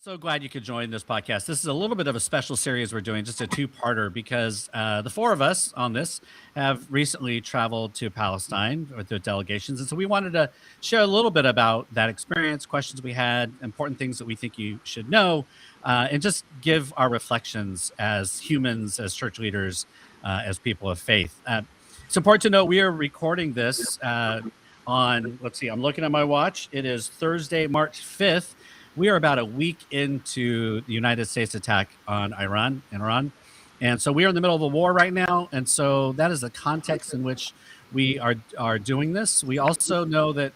So glad you could join this podcast. This is a little bit of a special series we're doing, just a two-parter, because the four of us on this have recently traveled to Palestine with their delegations. And so we wanted to share a little bit about that experience, questions we had, important things that we think you should know, and just give our reflections as humans, as church leaders, as people of faith. It's important to note we are recording this on, let's see, I'm looking at my watch. It is Thursday, March 5th. We are about a week into the United States attack on Iran. And so we are in the middle of a war right now. And so that is the context in which we are doing this. We also know that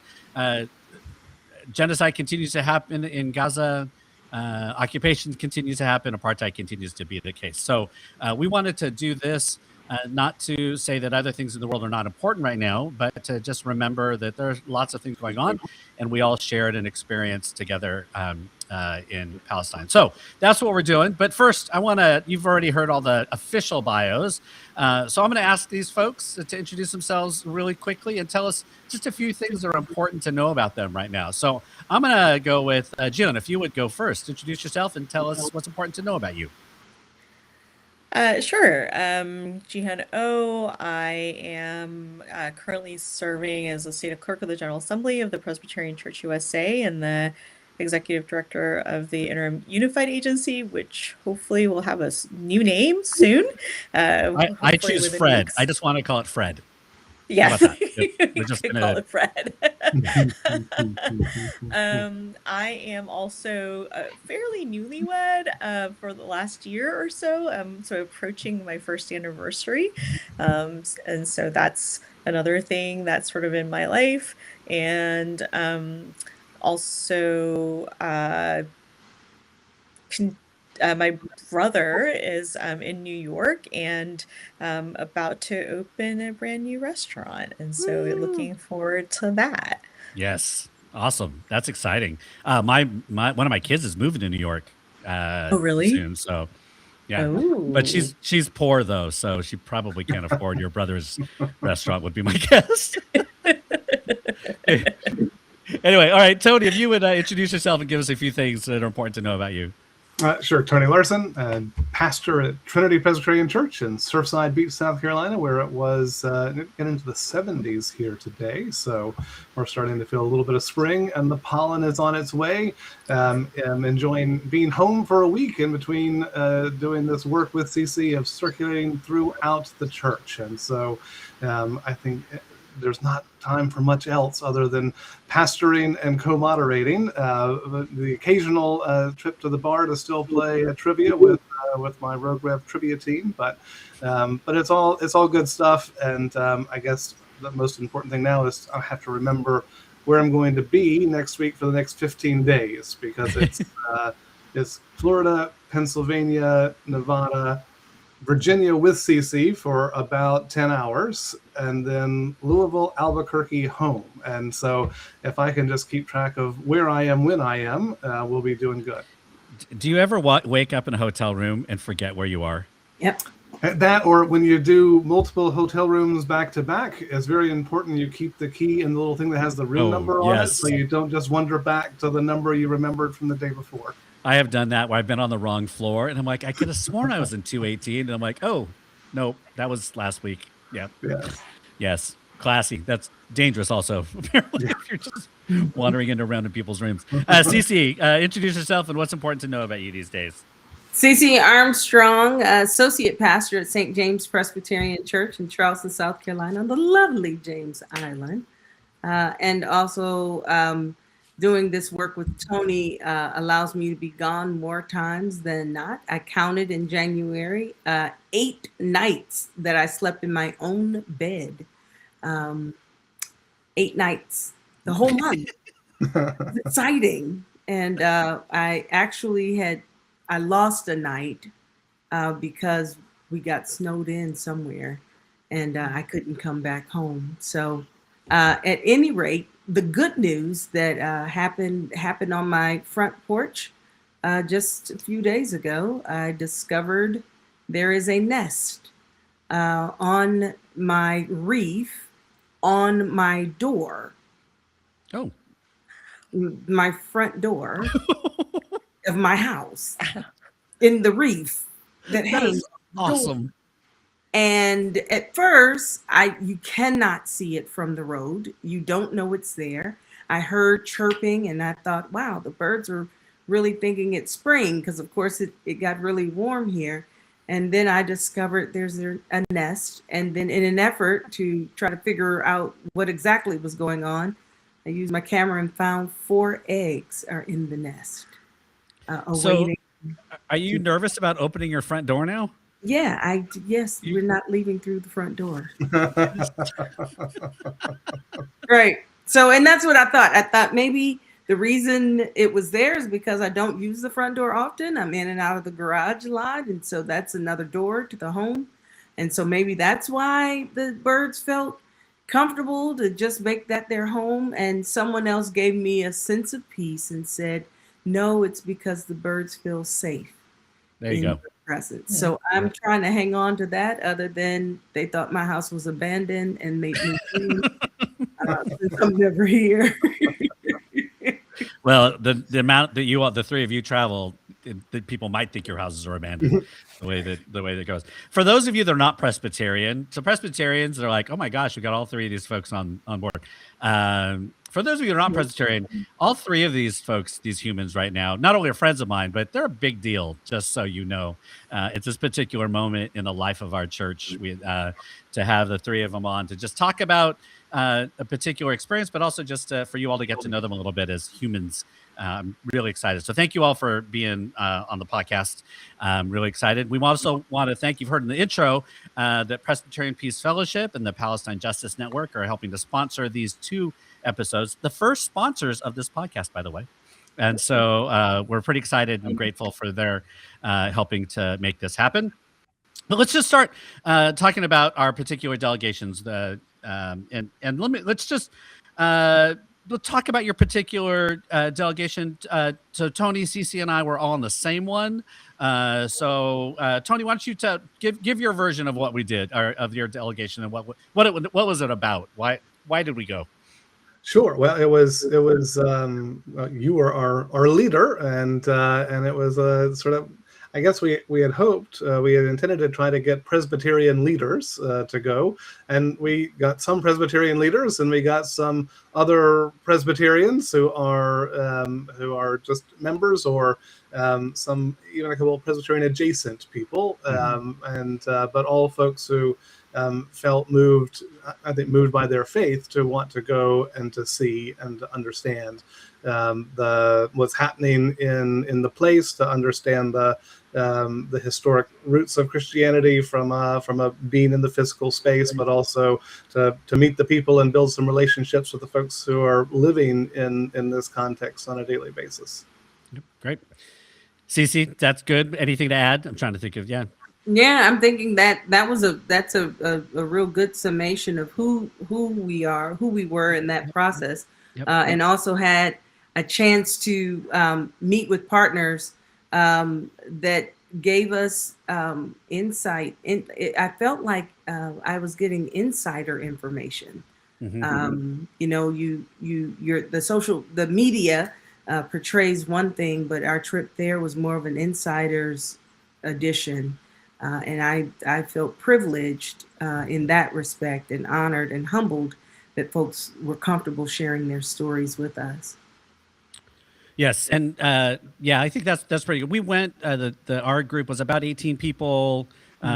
genocide continues to happen in Gaza. Occupation continues to happen. Apartheid continues to be the case. So we wanted to do this, not to say that other things in the world are not important right now, but to just remember that there's lots of things going on, and we all shared an experience together in Palestine. So that's what we're doing. But first, you've already heard all the official bios. So I'm going to ask these folks to introduce themselves really quickly and tell us just a few things that are important to know about them right now. So I'm going to go with Jihyun. If you would go first, introduce yourself and tell us what's important to know about you. Sure. Jihyun Oh. I am currently serving as the Stated Clerk of the General Assembly of the Presbyterian Church USA and the Executive Director of the Interim Unified Agency, which hopefully will have a new name soon. I choose Fred. I just want to call it Fred. Yeah, we're just going to call it Fred. I am also fairly newlywed for the last year or so. So approaching my first anniversary. And so that's another thing that's sort of in my life. And also my brother is in New York and about to open a brand new restaurant. And so we're looking forward to that. Yes. Awesome. That's exciting. One of my kids is moving to New York oh, really? soon. So yeah. Ooh. But she's poor though, so she probably can't afford your brother's restaurant would be my guess. Anyway, all right, Tony, if you would introduce yourself and give us a few things that are important to know about you. Sure. Tony Larson, pastor at Trinity Presbyterian Church in Surfside Beach, South Carolina, where it was getting into the 70s here today. So we're starting to feel a little bit of spring, and the pollen is on its way. I'm enjoying being home for a week in between doing this work with CeCe of circulating throughout the church. And so I think there's not time for much else other than pastoring and co-moderating. The occasional trip to the bar to still play trivia with my Rogue Rev trivia team, but it's all good stuff. And I guess the most important thing now is I have to remember where I'm going to be next week for the next 15 days, because it's Florida, Pennsylvania, Nevada, Virginia with CeCe for about 10 hours, and then Louisville, Albuquerque, home. And so if I can just keep track of where I am when I am, we'll be doing good. Do you ever wake up in a hotel room and forget where you are? Yep. That, or when you do multiple hotel rooms back to back, it's very important you keep the key in the little thing that has the room number on it, so you don't just wander back to the number you remembered from the day before. I have done that where I've been on the wrong floor and I'm like, I could have sworn I was in 218. And I'm like, oh, no, that was last week. Yeah. Yes. Classy. That's dangerous also. Apparently, if you're just wandering into random people's rooms. CeCe, introduce yourself and what's important to know about you these days. CeCe Armstrong, Associate Pastor at St. James Presbyterian Church in Charleston, South Carolina, on the lovely James Island. And also doing this work with Tony allows me to be gone more times than not. I counted in January 8 nights that I slept in my own bed. 8 nights, the whole month. It's exciting. And I actually I lost a night because we got snowed in somewhere and I couldn't come back home. So at any rate, the good news that happened on my front porch just a few days ago, I discovered there is a nest on my reef on my door. Oh. My front door. of my house in the wreath that That hangs is on the door. awesome. And at first, you cannot see it from the road. You don't know it's there. I heard chirping and I thought, wow, the birds are really thinking it's spring because, of course, it got really warm here. And then I discovered there's a nest. And then in an effort to try to figure out what exactly was going on, I used my camera and found 4 eggs are in the nest. So Awaiting. are you nervous about opening your front door now? Yeah, yes, we're not leaving through the front door. Right. So, and that's what I thought. I thought maybe the reason it was there is because I don't use the front door often. I'm in and out of the garage a lot. And so that's another door to the home. And so maybe that's why the birds felt comfortable to just make that their home. And someone else gave me a sense of peace and said, no, it's because the birds feel safe. There you go. Presence. So I'm trying to hang on to that, other than they thought my house was abandoned and made me since I'm never here. Well, the amount that the three of you travel, the people might think your houses are abandoned. the way that goes. For those of you that are not Presbyterian, so Presbyterians are like, oh my gosh, we got all three of these folks on board. For those of you that are not Presbyterian, all three of these folks, these humans right now, not only are friends of mine, but they're a big deal, just so you know. It's this particular moment in the life of our church to have the three of them on to just talk about a particular experience, but also just for you all to get to know them a little bit as humans. I'm really excited. So thank you all for being on the podcast. I'm really excited. We also want to thank, you've heard in the intro, that Presbyterian Peace Fellowship and the Palestine Justice Network are helping to sponsor these 2 episodes, the first sponsors of this podcast, by the way. And so we're pretty excited and grateful for their helping to make this happen. But let's just start talking about our particular delegations. Let's talk about your particular delegation. So Tony, CeCe, and I were all on the same one. So Tony, why don't you give your version of what we did, or of your delegation, and what was it about? Why did we go? Sure. Well, it was you were our leader, and it was a sort of, I guess we had hoped, we had intended to try to get Presbyterian leaders to go, and we got some Presbyterian leaders, and we got some other Presbyterians who are just members, or some, even a couple of Presbyterian adjacent people, but all folks who felt moved, I think, moved by their faith to want to go and to see and to understand what's happening in the place, to understand the historic roots of Christianity from a being in the physical space, but also to meet the people and build some relationships with the folks who are living in this context on a daily basis. Great. CeCe, that's good. Anything to add? I'm trying to think of, Yeah, I'm thinking that's a real good summation of who we were in that process. Yep. And also had a chance to meet with partners that gave us insight. I felt like I was getting insider information. The media portrays one thing, but our trip there was more of an insider's edition. And I felt privileged in that respect, and honored and humbled that folks were comfortable sharing their stories with us. Yes, and I think that's pretty good. We went. Our group was about 18 people,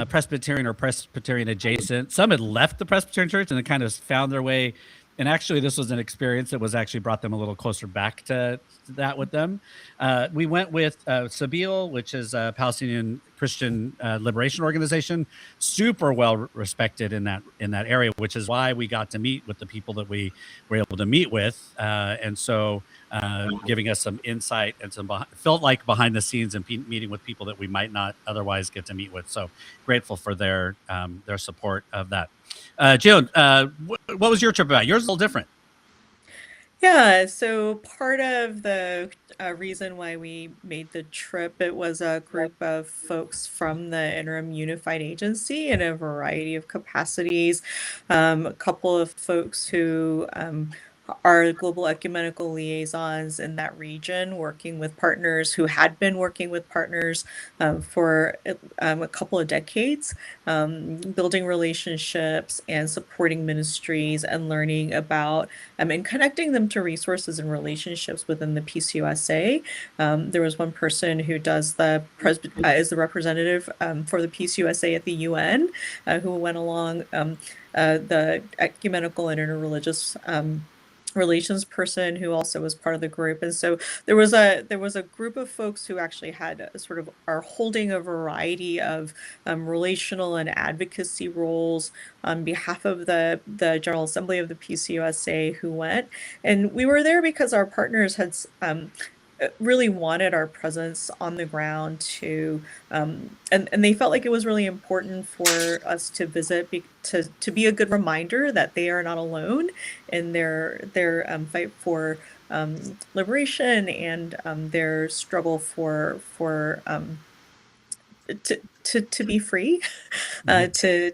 Presbyterian or Presbyterian adjacent. Some had left the Presbyterian Church and then kind of found their way. And actually, this was an experience that was actually brought them a little closer back to that with them. We went with Sabil, which is a Palestinian Christian liberation organization, super well respected in that area, which is why we got to meet with the people that we were able to meet with, and so giving us some insight and felt like behind the scenes and meeting with people that we might not otherwise get to meet with. So grateful for their support of that. Jihyun, what was your trip about? Yours is a little different. Yeah, so part of the reason why we made the trip, it was a group of folks from the Interim Unified Agency in a variety of capacities. A couple of folks who our global ecumenical liaisons in that region, working with partners who had been working with partners for a couple of decades, building relationships and supporting ministries and learning about and connecting them to resources and relationships within the PCUSA. There was one person who does is the representative for the PCUSA at the UN, who went along the ecumenical and interreligious relations person who also was part of the group. And so there was a group of folks who actually had sort of are holding a variety of relational and advocacy roles on behalf of the General Assembly of the PCUSA who went. And we were there because our partners had really wanted our presence on the ground to and they felt like it was really important for us to visit to be a good reminder that they are not alone in their fight for liberation and their struggle for to be free, to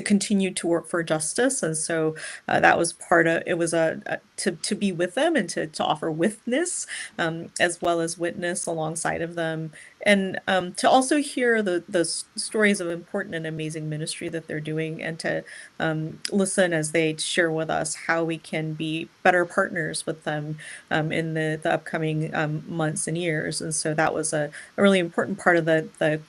continue to work for justice. And so that was part of it, was to be with them and to offer witness as well as witness alongside of them, and to also hear the stories of important and amazing ministry that they're doing, and to listen as they share with us how we can be better partners with them in the upcoming months and years. And so that was a really important part of the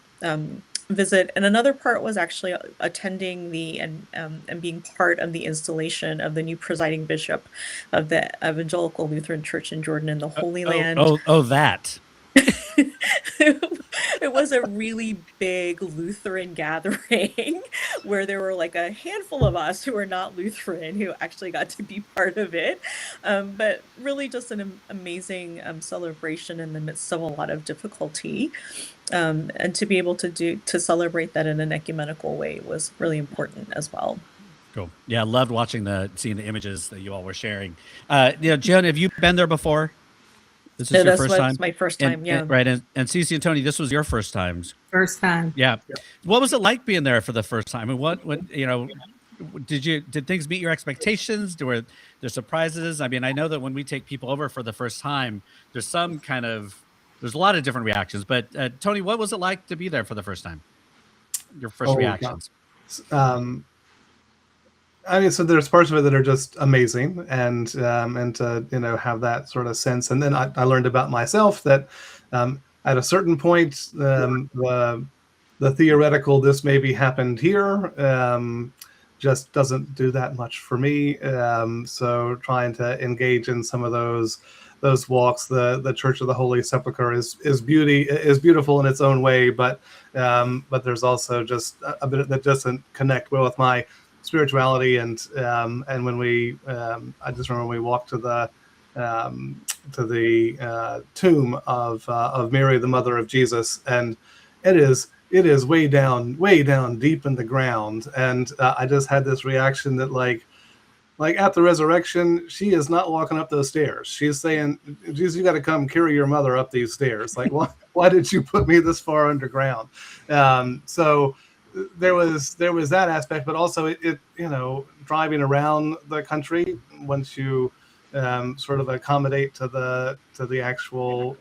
visit. And another part was actually attending and being part of the installation of the new presiding bishop of the Evangelical Lutheran Church in Jordan in the Holy Land. That. It was a really big Lutheran gathering where there were like a handful of us who were not Lutheran who actually got to be part of it. But really just an amazing celebration in the midst of a lot of difficulty. And to be able to celebrate that in an ecumenical way was really important as well. Cool. Yeah, I loved seeing the images that you all were sharing. Jihyun, have you been there before? This is your first time? This was my first time, yeah. Right, and CeCe and Tony, this was your first times. First time. Yeah. What was it like being there for the first time? And what did things meet your expectations? Were there surprises? I mean, I know that when we take people over for the first time, there's a lot of different reactions. But Tony, what was it like to be there for the first time? Your first reactions. I mean, so there's parts of it that are just amazing, and to have that sort of sense. And then I learned about myself that at a certain point, the theoretical "this maybe happened here" just doesn't do that much for me. So trying to engage in some of those walks, the Church of the Holy Sepulchre is beautiful in its own way, but there's also just a bit that doesn't connect well with my spirituality, and when we I just remember when we walked to the tomb of Mary, the mother of Jesus, and it is way down deep in the ground, and I just had this reaction that like at the resurrection, she is not walking up those stairs. She's saying, Jesus, you got to come carry your mother up these stairs. Like, why did you put me this far underground? So there was that aspect, but also it driving around the country, once you sort of accommodate to the actual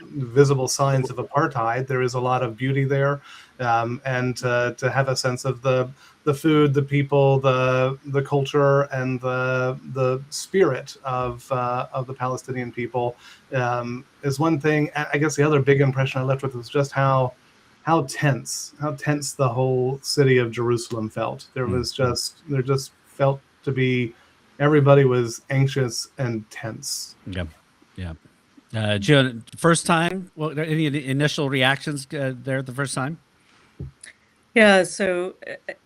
visible signs of apartheid, there is a lot of beauty there, and to have a sense of the food, the people, the culture, and the spirit of the Palestinian people is one thing. I guess the other big impression I left with was just how tense the whole city of Jerusalem felt. There just felt to be, everybody was anxious and tense. Yeah. Jihyun, first time, any initial reactions there the first time? Yeah, so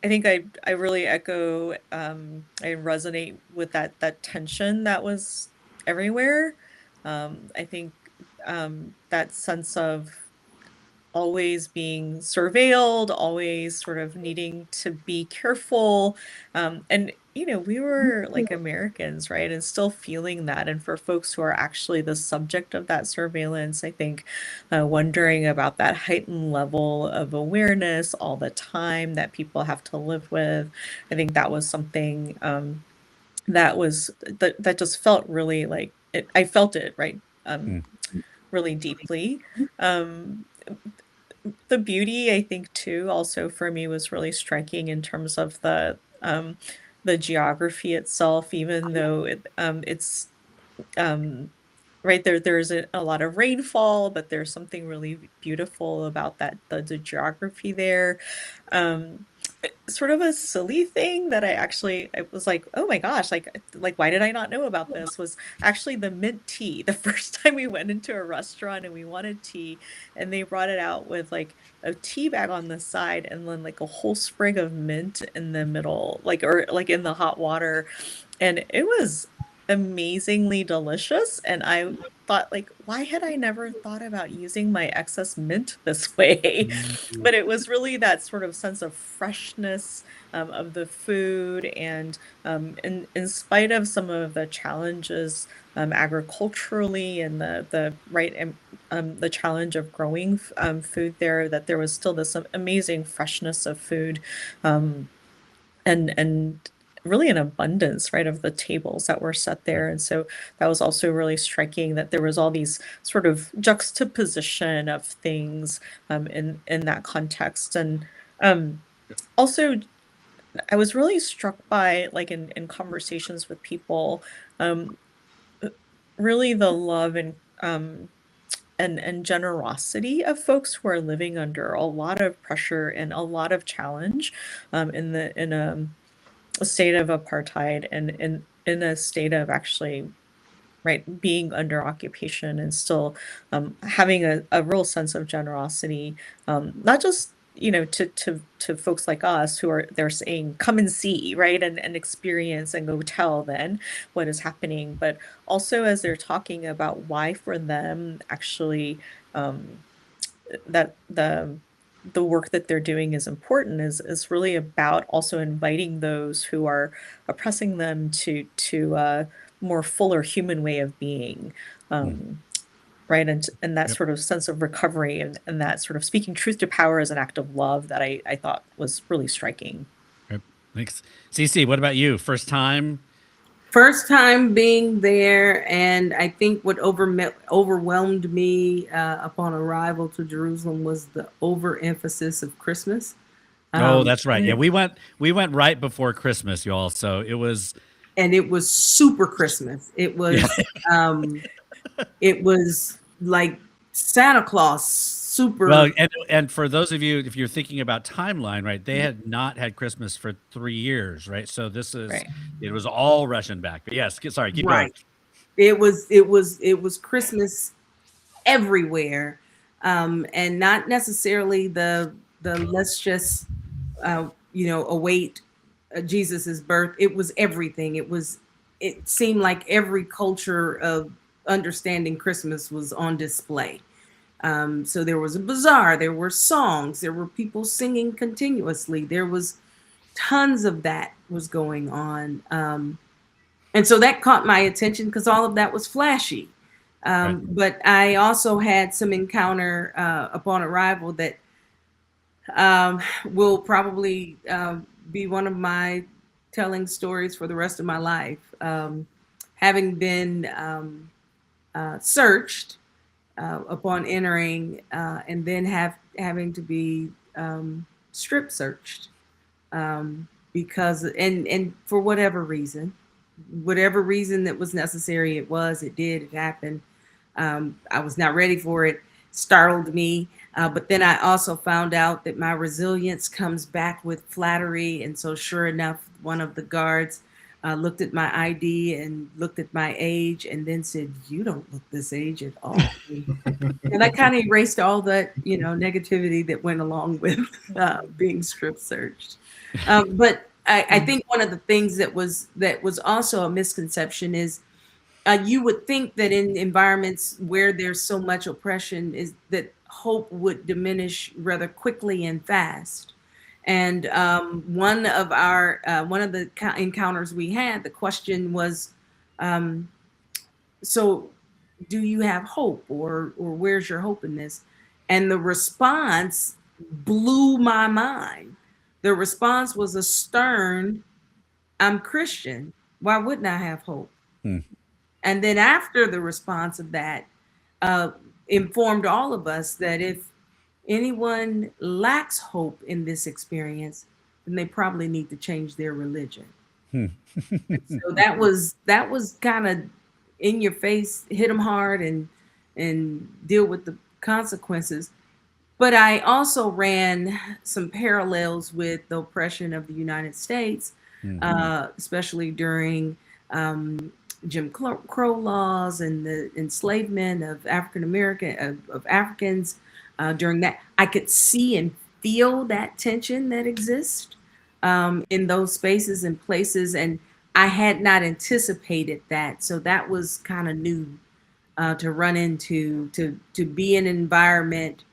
I think I really echo, I resonate with that tension that was everywhere. I think that sense of always being surveilled, always sort of needing to be careful. And, we were like Americans, right? And still feeling that. And for folks who are actually the subject of that surveillance, I think wondering about that heightened level of awareness all the time that people have to live with. I think that was something that just felt really like it. I felt it, right? Really deeply. Um, the beauty, I think, too, also for me was really striking in terms of the geography itself, even though it's right there. There's a lot of rainfall, but there's something really beautiful about the geography there. Um, Sort of a silly thing that I was like, oh my gosh, like why did I not know about this? Was actually the mint tea. The first time we went into a restaurant and we wanted tea, and they brought it out with like a tea bag on the side and then like a whole sprig of mint in the middle, or like in the hot water, and it was amazingly delicious. And I thought, like, why had I never thought about using my excess mint this way? But it was really that sort of sense of freshness of the food. And in spite of some of the challenges agriculturally and the challenge of growing food there, that there was still this amazing freshness of food, and really an abundance, right, of the tables that were set there. And so that was also really striking, that there was all these sort of juxtaposition of things in that context. And also, I was really struck by, like, in conversations with people, really the love and generosity of folks who are living under a lot of pressure and a lot of challenge in a state of apartheid, and in a state of actually, right, being under occupation, and still having a real sense of generosity, not just to folks like us who are they're saying come and see, right, and experience and go tell then what is happening, but also as they're talking about why for them actually that the work that they're doing is important, is really about also inviting those who are oppressing them to a more fuller human way of being, right, and that Yep. sort of sense of recovery, and that sort of speaking truth to power as an act of love that I thought was really striking. Yep. Thanks. CeCe, what about you? First time? First time being there, and I think what overwhelmed me upon arrival to Jerusalem was the overemphasis of Christmas. Oh, that's right. Yeah, we went right before Christmas, y'all. So it was, and it was super Christmas. It was it was like Santa Claus, super. well, and for those of you, if you're thinking about timeline, right, they had not had Christmas for 3 years, right? So this is, Right. it was all rushing back. But yes, keep Right. going. It was Christmas everywhere, and not necessarily the let's just await Jesus's birth. It was everything. It seemed like every culture of understanding Christmas was on display. So there was a bazaar, there were songs, there were people singing continuously. There was tons of that was going on. And so that caught my attention because all of that was flashy. Right. But I also had some encounter upon arrival that will probably be one of my telling stories for the rest of my life. Having been searched upon entering, and then having to be strip searched because and for whatever reason that was necessary, it happened. I was not ready for it, startled me, but then I also found out that my resilience comes back with flattery, and so sure enough, one of the guards looked at my ID and looked at my age and then said, "You don't look this age at all." And I kind of erased all that, negativity that went along with being strip searched. But I think one of the things that was also a misconception is you would think that in environments where there's so much oppression is that hope would diminish rather quickly and fast. And one of the encounters we had, the question was, so do you have hope, or where's your hope in this? And the response blew my mind. The response was a stern, I'm Christian. Why wouldn't I have hope? Hmm. And then after the response of that, informed all of us that if anyone lacks hope in this experience, then they probably need to change their religion. Hmm. So that was kind of in your face, hit them hard and deal with the consequences. But I also ran some parallels with the oppression of the United States, especially during Jim Crow laws and the enslavement of Africans. During that, I could see and feel that tension that exists in those spaces and places, and I had not anticipated that. So that was kind of new to run into, to be in an environment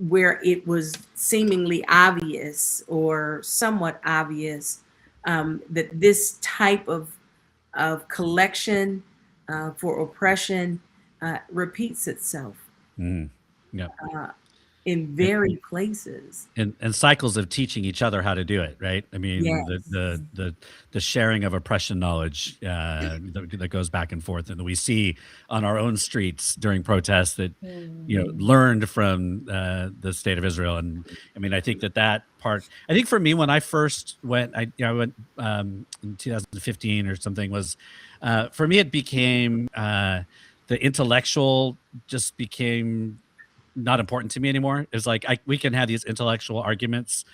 where it was seemingly obvious or somewhat obvious that this type of collection for oppression repeats itself Yep. in varied places. And cycles of teaching each other how to do it, right? I mean, Yes. the sharing of oppression knowledge that goes back and forth, and that we see on our own streets during protests that learned from the state of Israel. And I mean, I think that part. I think for me, when I first went, I went in 2015 or something. Was for me, it became the intellectual just became not important to me anymore. It's like we can have these intellectual arguments,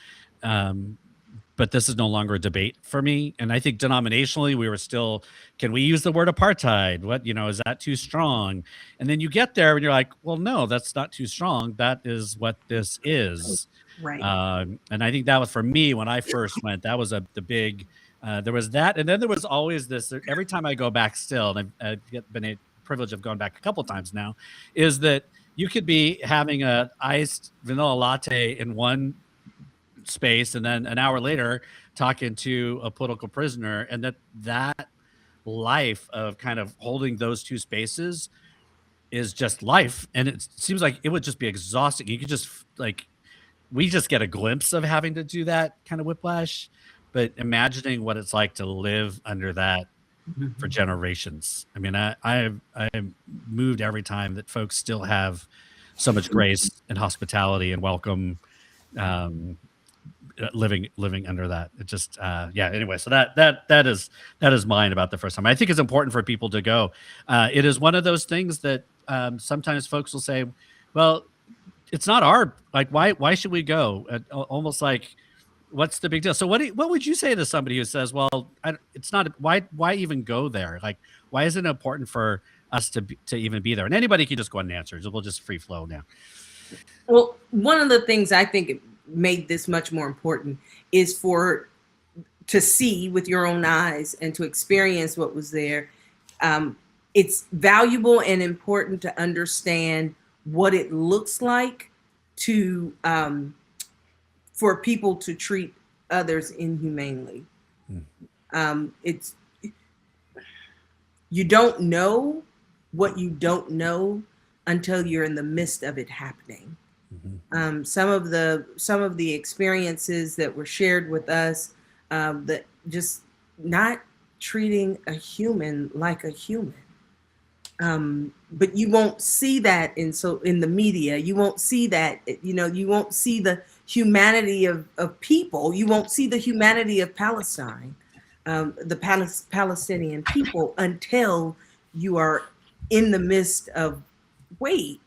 but this is no longer a debate for me. And I think denominationally, we were still, can we use the word apartheid? What, is that too strong? And then you get there and you're like, well, no, that's not too strong. That is what this is. Right. And I think that was for me when I first went. That was the big. There was that, and then there was always this. Every time I go back, still, and I've been a privilege of going back a couple times now, is that you could be having a iced vanilla latte in one space, and then an hour later talking to a political prisoner, and that life of kind of holding those two spaces is just life. And it seems like it would just be exhausting. You could just we just get a glimpse of having to do that kind of whiplash, but imagining what it's like to live under that for generations. I mean, I moved every time that folks still have so much grace and hospitality and welcome, living under that. It just, anyway, so that is mine about the first time. I think it's important for people to go. It is one of those things that sometimes folks will say, well, it's not why should we go? Almost like, what's the big deal? So what would you say to somebody who says, well, it's not, why even go there? Like, why is it important for us to even be there? And anybody can just go on and answer. We'll just free flow now. Well, one of the things I think made this much more important is to see with your own eyes and to experience what was there. It's valuable and important to understand what it looks like to for people to treat others inhumanely. It's, you don't know what you don't know until you're in the midst of it happening. Some of the experiences that were shared with us, that just not treating a human like a human. But you won't see that in the media. You won't see that, you won't see the humanity of people. You won't see the humanity of Palestine, the Palestinian people, until you are in the midst of, wait,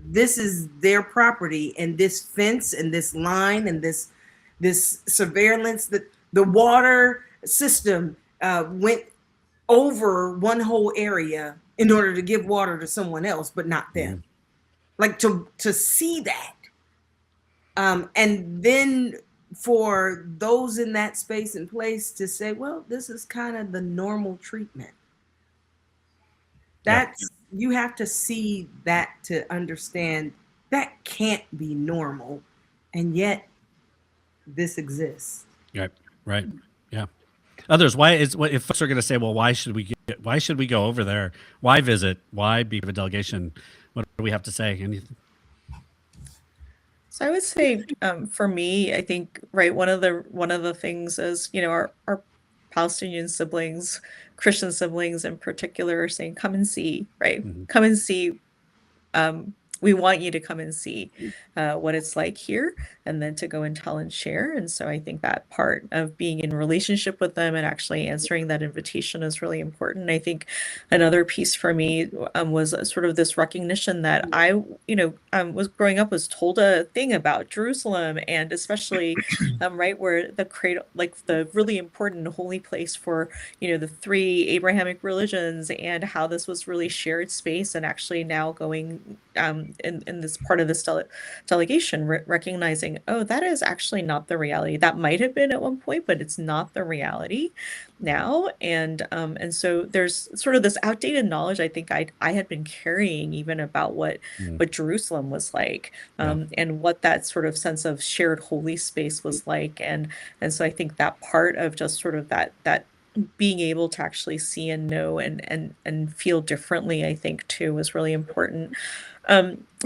this is their property, and this fence and this line and this surveillance, that the water system went over one whole area in order to give water to someone else, but not them. Like to see that. And then for those in that space and place to say, well, this is kind of the normal treatment. You have to see that to understand that can't be normal, and yet this exists. Right. Yeah. Others, if folks are going to say, well, why should we go over there? Why visit? Why be a delegation? What do we have to say? Anything? So I would say, for me, I think, right, one of the things is, our Palestinian siblings, Christian siblings in particular, are saying, come and see, right? Mhm. Come and see. We want you to come and see what it's like here, and then to go and tell and share. And so I think that part of being in relationship with them and actually answering that invitation is really important. I think another piece for me was sort of this recognition that I, was growing up, was told a thing about Jerusalem, and especially right where the cradle, like the really important holy place for the three Abrahamic religions, and how this was really shared space, and actually now going in this part of this delegation, recognizing, oh, that is actually not the reality. That might have been at one point, but it's not the reality now. And so there's sort of this outdated knowledge I think I had been carrying, even about what Jerusalem was like, and what that sort of sense of shared holy space was like. And so I think that part of just sort of that being able to actually see and know and feel differently, I think too, was really important.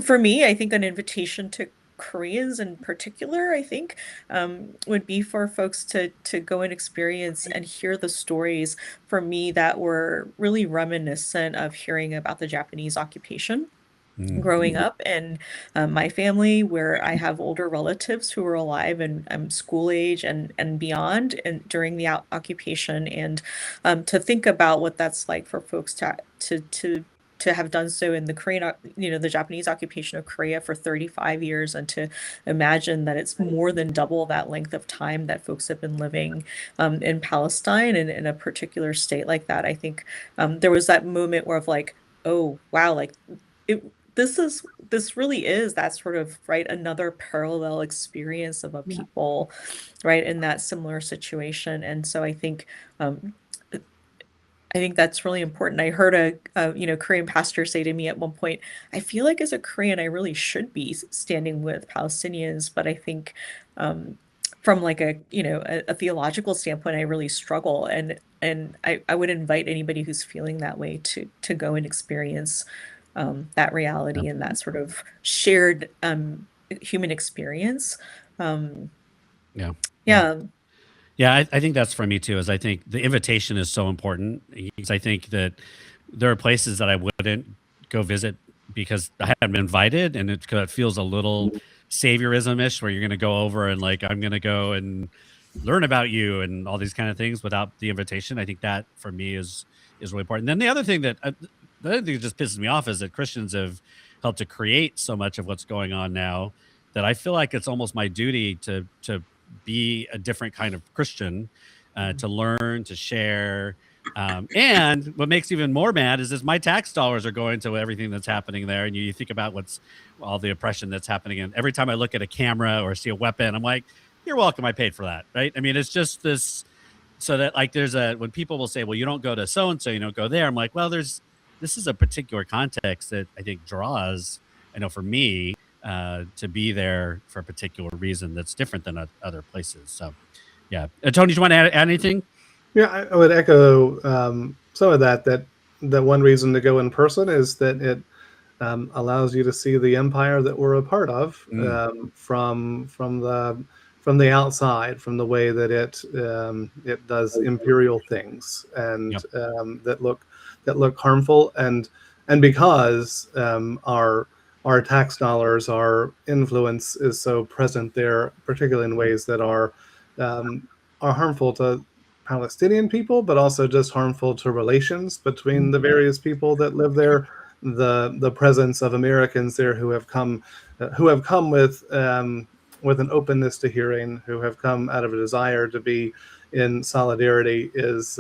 For me, I think an invitation to Koreans in particular, I think, would be for folks to go and experience and hear the stories, for me, that were really reminiscent of hearing about the Japanese occupation growing up. And my family, where I have older relatives who are alive and school age and beyond, and during the occupation, and to think about what that's like for folks to have done so in the Korean, the Japanese occupation of Korea for 35 years, and to imagine that it's more than double that length of time that folks have been living in Palestine, and in a particular state like that. I think there was that moment where of like, oh wow, like this really is that sort of, right, another parallel experience of a people, right, in that similar situation. And so I think that's really important. I heard a Korean pastor say to me at one point, I feel like as a Korean, I really should be standing with Palestinians, but I think from like a theological standpoint, I really struggle. And I would invite anybody who's feeling that way to go and experience that reality and that sort of shared human experience. Yeah, I think that's for me too. Is I think the invitation is so important. Because I think that there are places that I wouldn't go visit because I haven't been invited, and it feels a little saviorism-ish, where you're going to go over and like, I'm going to go and learn about you and all these kind of things without the invitation. I think that for me is really important. And then the other thing that just pisses me off is that Christians have helped to create so much of what's going on now, that I feel like it's almost my duty to be a different kind of Christian, to learn, to share. And what makes even more mad is my tax dollars are going to everything that's happening there. And you think about all the oppression that's happening. And every time I look at a camera or see a weapon, I'm like, you're welcome. I paid for that. Right. I mean, it's just this, so that like, when people will say, well, you don't go to so-and-so, you don't go there. I'm like, well, this is a particular context that I think draws, I know for me, to be there for a particular reason that's different than other places. So, yeah. Tony, do you want to add anything? Yeah, I would echo some of that. That one reason to go in person is that it allows you to see the empire that we're a part of from the outside, from the way that it does imperial things, and that look harmful, and because our tax dollars, our influence is so present there, particularly in ways that are harmful to Palestinian people, but also just harmful to relations between the various people that live there. The presence of Americans there who have come with an openness to hearing, who have come out of a desire to be in solidarity, is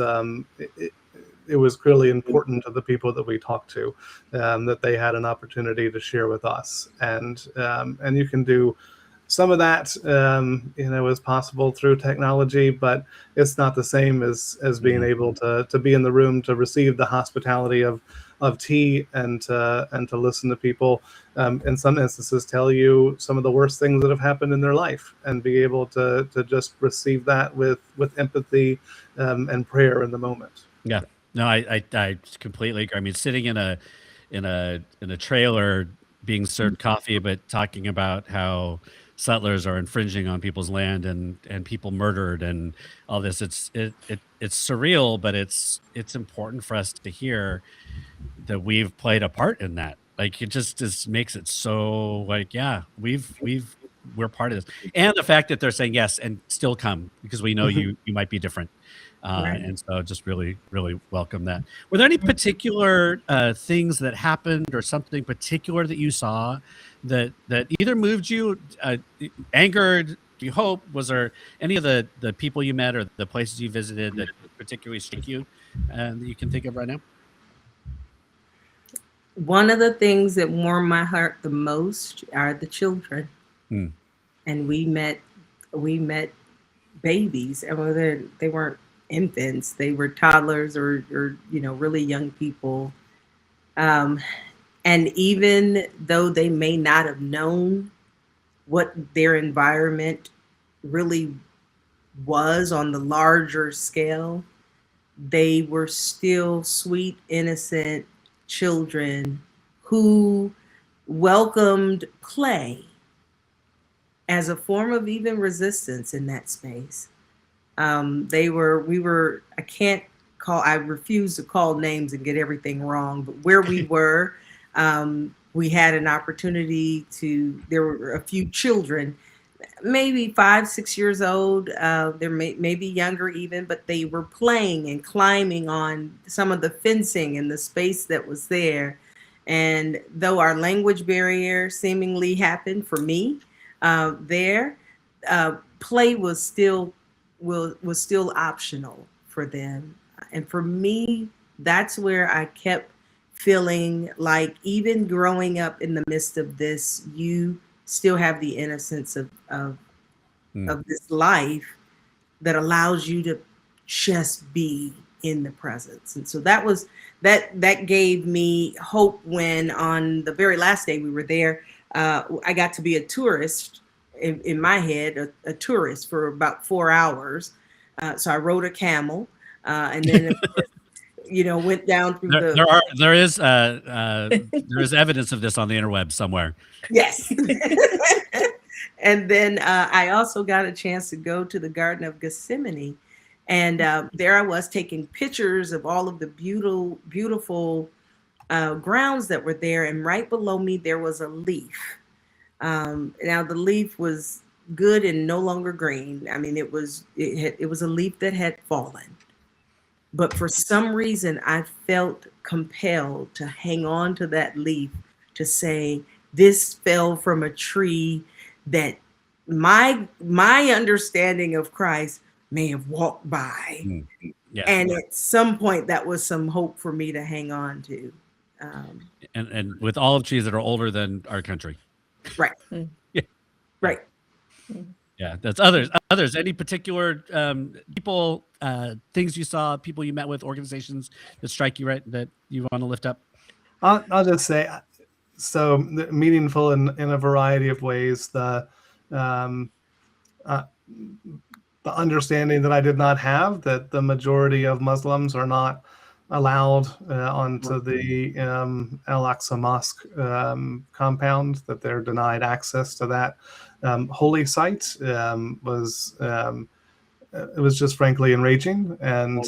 it was clearly important to the people that we talked to, that they had an opportunity to share with us. And you can do some of that, is possible through technology, but it's not the same as being able to be in the room, to receive the hospitality of tea and to listen to people in some instances tell you some of the worst things that have happened in their life, and be able to just receive that with empathy and prayer in the moment. Yeah, no, I completely agree. I mean, sitting in a trailer being served coffee, but talking about how settlers are infringing on people's land and people murdered and all this. It's surreal, but it's important for us to hear that we've played a part in that. Like, it just makes it so, like, yeah, we're part of this. And the fact that they're saying yes and still come because we know you might be different. Right. And so just really, really welcome that. Were there any particular things that happened or something particular that you saw that either moved you, angered you, hope? Was there any of the people you met or the places you visited that particularly struck you that you can think of right now? One of the things that warmed my heart the most are the children. And we met babies, and they weren't infants, they were toddlers or really young people. And even though they may not have known what their environment really was on the larger scale, they were still sweet, innocent children who welcomed play as a form of even resistance in that space. I refuse to call names and get everything wrong, but where we were, we had an opportunity there were a few children, maybe 5, 6 years old, maybe younger even, but they were playing and climbing on some of the fencing in the space that was there. And though our language barrier seemingly happened for me, play was still optional for them. And for me, that's where I kept feeling like, even growing up in the midst of this, you still have the innocence of this life that allows you to just be in the presence. And so that gave me hope when, on the very last day we were there, I got to be a tourist in my head, a tourist for about 4 hours. So I rode a camel, and then went down through there is evidence of this on the interweb somewhere. Yes. And then I also got a chance to go to the Garden of Gethsemane, and there I was taking pictures of all of the beautiful grounds that were there. And right below me there was a leaf. Now the leaf was good and no longer green. I mean, it was a leaf that had fallen. But for some reason, I felt compelled to hang on to that leaf, to say, this fell from a tree that my understanding of Christ may have walked by. Yeah. And at some point, that was some hope for me to hang on to. And with olive trees that are older than our country. Right. Yeah. Right. Yeah, that's others. Any particular people, things you saw, people you met with, organizations that strike you, right, that you want to lift up? I'll just say, so meaningful in a variety of ways. The understanding that I did not have, that the majority of Muslims are not allowed onto the Al-Aqsa Mosque compound, that they're denied access to that holy site, was it was just frankly enraging. And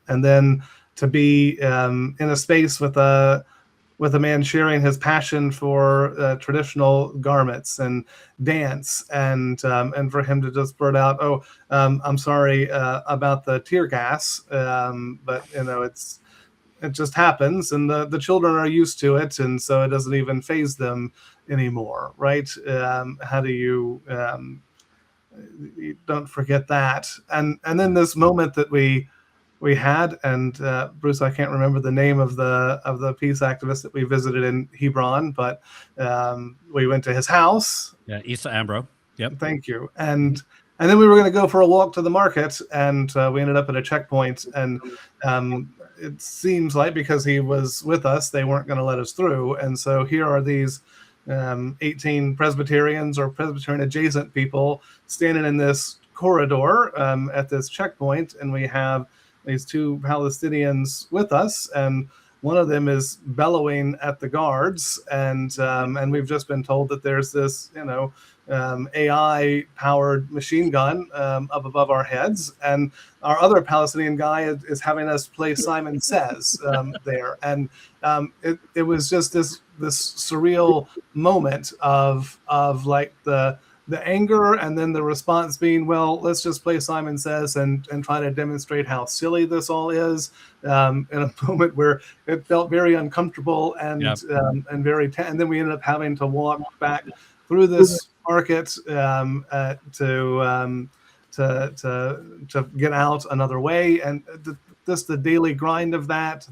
then to be in a space with a man sharing his passion for traditional garments and dance, and for him to just blurt out, "Oh, I'm sorry about the tear gas, but it just happens, and the children are used to it, and so it doesn't even faze them anymore," right? How do you don't forget that? And then this moment that we had, and Bruce, I can't remember the name of the peace activist that we visited in Hebron, but we went to his house. Yeah, CeCe Armstrong. Yep. Thank you. And then we were going to go for a walk to the market, and we ended up at a checkpoint, and it seems like because he was with us, they weren't going to let us through. And so here are these 18 Presbyterians or Presbyterian adjacent people standing in this corridor at this checkpoint, and we have these two Palestinians with us, and one of them is bellowing at the guards, and we've just been told that there's this, AI-powered machine gun up above our heads, and our other Palestinian guy is having us play Simon Says there, and it was just this surreal moment of like the anger, and then the response being, well, let's just play Simon Says and try to demonstrate how silly this all is, in a moment where it felt very uncomfortable and and very and then we ended up having to walk back through this market to get out another way, and just the daily grind of that,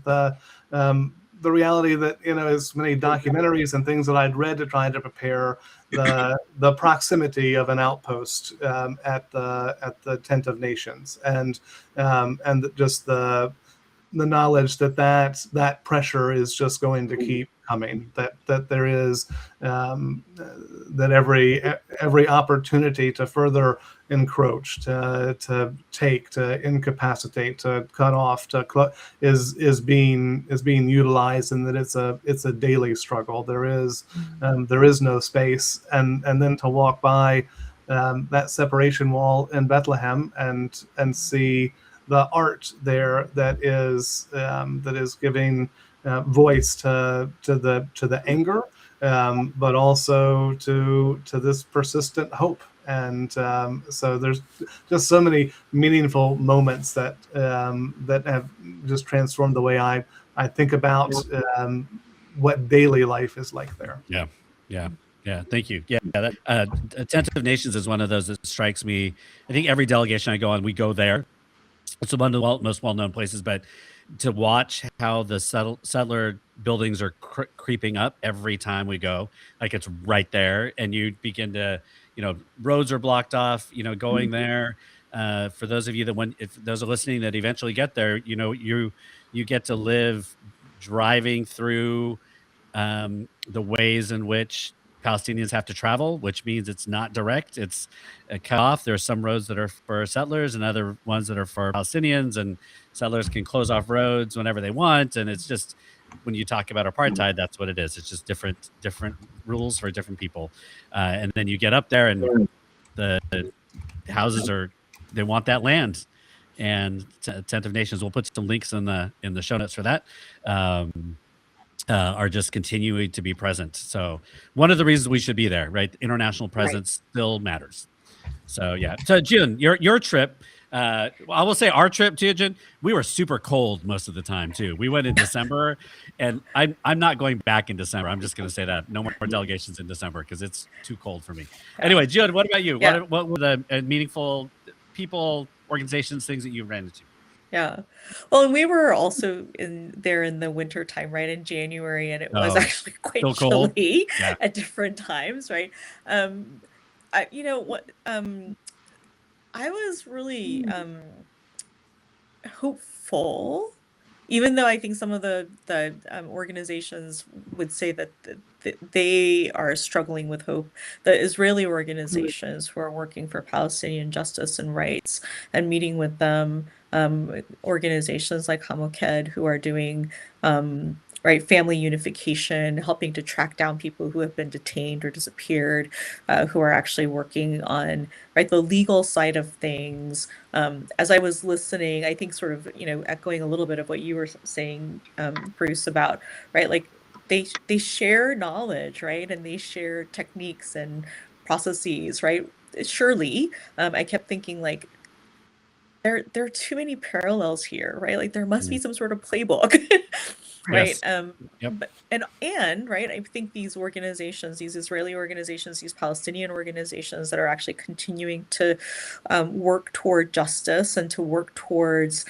the reality that, as many documentaries and things that I'd read to try to prepare the proximity of an outpost at the Tent of Nations, and just the knowledge that pressure is just going to keep coming, that there is that every opportunity to further encroach, to take, to incapacitate, to cut off, is being utilized, and that it's a daily struggle. There is no space, and then to walk by that separation wall in Bethlehem and see the art there that is giving voice to the anger, but also to this persistent hope. And so there's just so many meaningful moments that have just transformed the way I think about what daily life is like there. Yeah, thank you. Yeah, that Tent of Nations is one of those that strikes me. I think every delegation I go on, we go there. It's one of the most well-known places, but to watch how the settler buildings are creeping up every time we go, like it's right there, and you begin to, roads are blocked off, going there. For those of you if those are listening that eventually get there, you get to live driving through the ways in which Palestinians have to travel, which means it's not direct. It's cut off. There are some roads that are for settlers and other ones that are for Palestinians, and settlers can close off roads whenever they want. And it's just, when you talk about apartheid, that's what it is. It's just different rules for different people. And then you get up there, and the houses they want that land. And Tent of Nations, we'll put some links in the show notes for that. Are just continuing to be present. So one of the reasons we should be there, right? International presence still matters. So yeah. So June, your trip, I will say our trip too, June, we were super cold most of the time too. We went in December, and I'm not going back in December. I'm just going to say that no more delegations in December because it's too cold for me. Anyway, June, what about you? Yeah. What were the meaningful people, organizations, things that you ran into? Yeah. Well, and we were also there in the winter time, right, in January, and it was actually quite chilly at different times, right? I was really hopeful, even though I think some of the organizations would say that they are struggling with hope. The Israeli organizations who are working for Palestinian justice and rights, and meeting with them, organizations like Hamoked who are doing family unification, helping to track down people who have been detained or disappeared, who are actually working on the legal side of things. As I was listening, I think sort of echoing a little bit of what you were saying, Bruce, about they share knowledge, right, and they share techniques and processes, right. Surely, I kept thinking there are too many parallels here, right? There must be some sort of playbook, right? Yes. But and right, I think these organizations, these Israeli organizations, these Palestinian organizations that are actually continuing to work toward justice and to work towards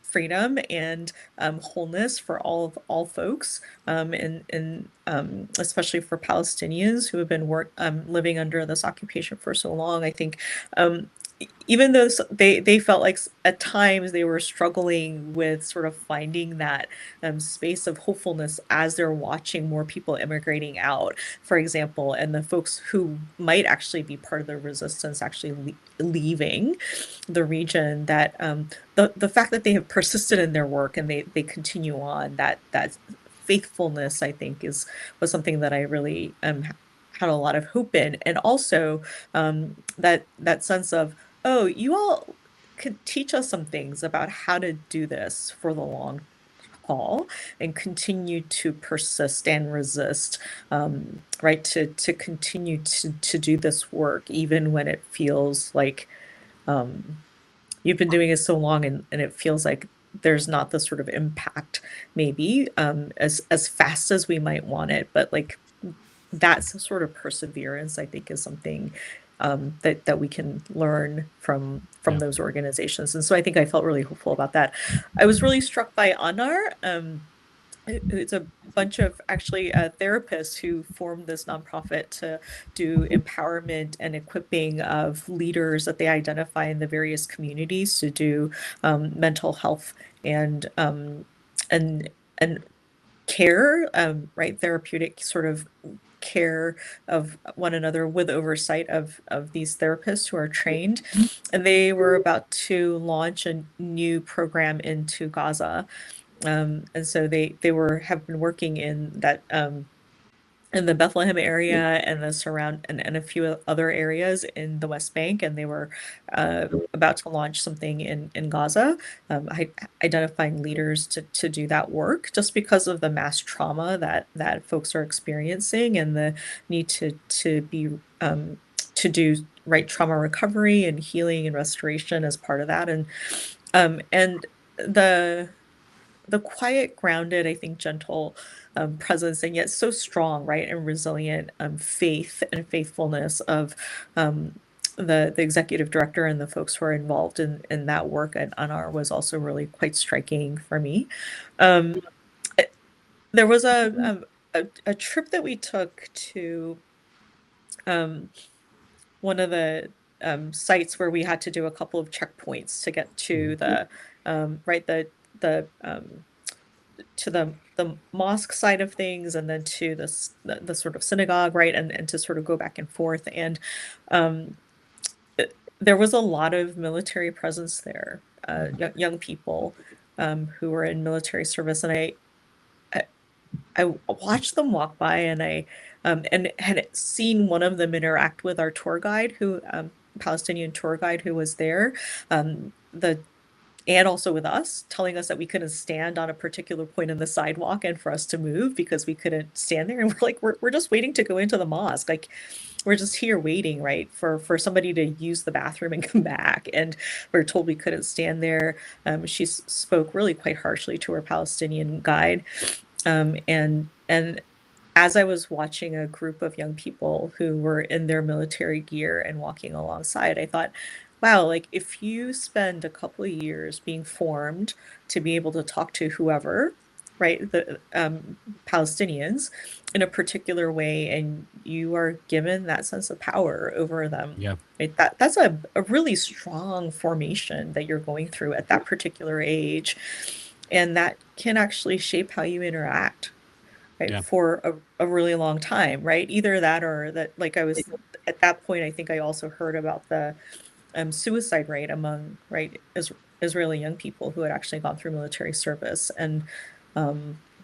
freedom and wholeness for all folks, and especially for Palestinians who have been living under this occupation for so long. I think even though they felt like at times they were struggling with sort of finding that space of hopefulness as they're watching more people immigrating out, for example, and the folks who might actually be part of the resistance actually leaving the region, that the fact that they have persisted in their work and they continue on, that faithfulness, I think, was something that I really had a lot of hope in. And also that sense of, oh, you all could teach us some things about how to do this for the long haul and continue to persist and resist, right? To continue to do this work, even when it feels like you've been doing it so long and it feels like there's not the sort of impact maybe as fast as we might want it. But like that sort of perseverance, I think, is something that we can learn from those organizations. And so I think I felt really hopeful about that. I was really struck by Anar. It's a bunch of actually therapists who formed this nonprofit to do empowerment and equipping of leaders that they identify in the various communities to do mental health and and care, right? Therapeutic sort of care of one another with oversight of these therapists who are trained. And they were about to launch a new program into Gaza. And so they have been working in that in the Bethlehem area and the surround and a few other areas in the West Bank, and they were about to launch something in Gaza, identifying leaders to do that work, just because of the mass trauma that folks are experiencing and the need to be to do right trauma recovery and healing and restoration as part of that, and the quiet, grounded, I think, gentle presence, and yet so strong, right, and resilient faith and faithfulness of the executive director and the folks who are involved in that work at UNAR was also really quite striking for me. There was a trip that we took to one of the sites where we had to do a couple of checkpoints to get to the right the to the mosque side of things, and then to the sort of synagogue, right, and to sort of go back and forth. And there was a lot of military presence there, young people who were in military service, and I watched them walk by, and I and had seen one of them interact with our tour guide, who Palestinian tour guide who was there, and also with us, telling us that we couldn't stand on a particular point in the sidewalk and for us to move because we couldn't stand there. And we're like, we're just waiting to go into the mosque. Like, we're just here waiting, right, for somebody to use the bathroom and come back. And we're told we couldn't stand there. She spoke really quite harshly to her Palestinian guide. And as I was watching a group of young people who were in their military gear and walking alongside, I thought, wow, like if you spend a couple of years being formed to be able to talk to whoever, right, the Palestinians in a particular way, and you are given that sense of power over them, right, that's a really strong formation that you're going through at that particular age, and that can actually shape how you interact, right, for a really long time, right? Either that, or that, like I was at that point, I think I also heard about the suicide rate among, right, Israeli young people who had actually gone through military service, and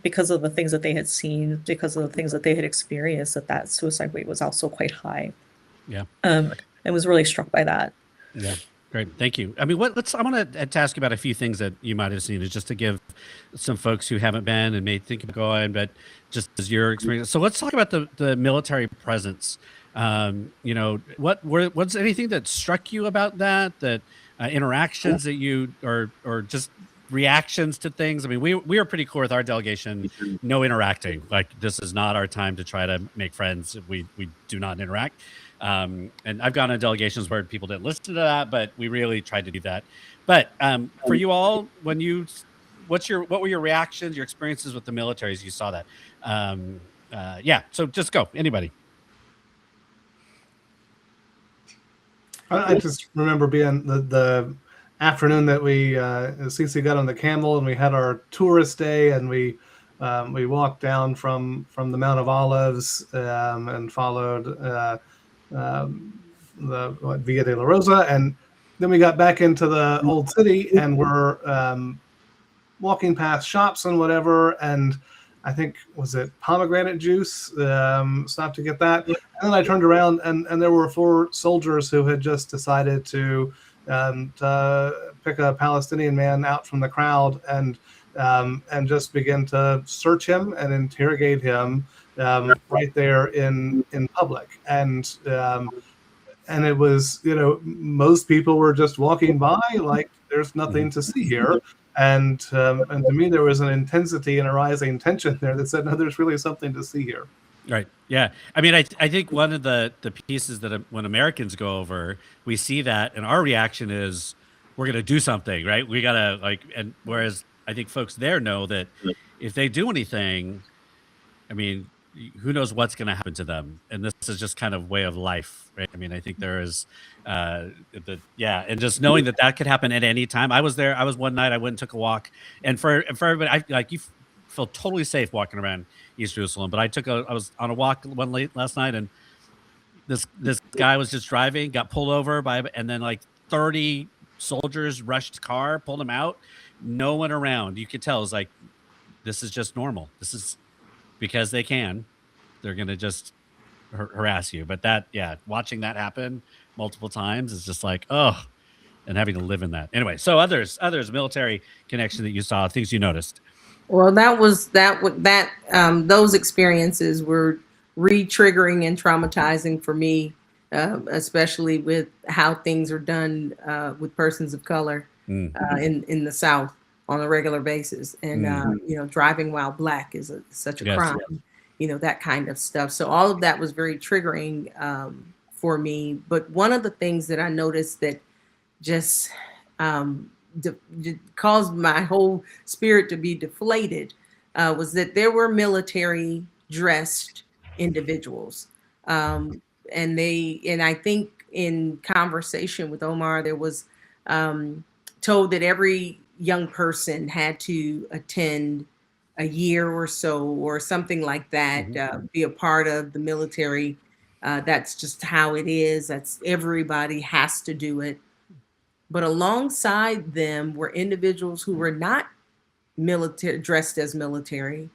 because of the things that they had seen, because of the things that they had experienced, that suicide rate was also quite high. And was really struck by that. Great, thank you. I mean, I want to ask you about a few things that you might have seen, just to give some folks who haven't been and may think of going, but just as your experience. So let's talk about the military presence. What's anything that struck you about that interactions that you or just reactions to things? I mean, we are pretty cool with our delegation, no interacting. Like, this is not our time to try to make friends. We do not interact. And I've gone on delegations where people didn't listen to that, but we really tried to do that. But for you all, what were your reactions, your experiences with the military as you saw that? So just go, anybody. I just remember being the afternoon that we CeCe got on the camel and we had our tourist day, and we walked down from the Mount of Olives and followed the Via de la Rosa, and then we got back into the old city and we're walking past shops and whatever, and I think, was it pomegranate juice? Stopped to get that. And then I turned around and there were 4 soldiers who had just decided to pick a Palestinian man out from the crowd and just begin to search him and interrogate him right there in public. And it was, most people were just walking by like there's nothing to see here. And to me, there was an intensity and a rising tension there that said, no, there's really something to see here. Right. Yeah. I mean, I think one of the pieces that when Americans go over, we see that, and our reaction is we're going to do something, right? We got to and whereas I think folks there know that if they do anything, I mean, who knows what's going to happen to them. And this is just kind of way of life, right? I mean, I think there is and just knowing that could happen at any time. I was there. I was one night, I went and took a walk, and for everybody, you feel totally safe walking around East Jerusalem. But I was on a walk late last night, and this guy was just driving, got pulled over and then 30 soldiers rushed the car, pulled him out. No one around. You could tell it's like, this is just normal. This is because they can. They're going to just harass you. But watching that happen multiple times is just like, oh, and having to live in that. Anyway, so others military connection that you saw, things you noticed. Well, those experiences were re-triggering and traumatizing for me, especially with how things are done with persons of color in the South on a regular basis. And, driving while black is such a crime, that kind of stuff. So all of that was very triggering for me. But one of the things that I noticed that just caused my whole spirit to be deflated was that there were military dressed individuals. And I think in conversation with Omar, there was told that every young person had to attend a year or so or something like that, be a part of the military. That's just how it is. That's everybody has to do it. But alongside them were individuals who were not military, dressed as military,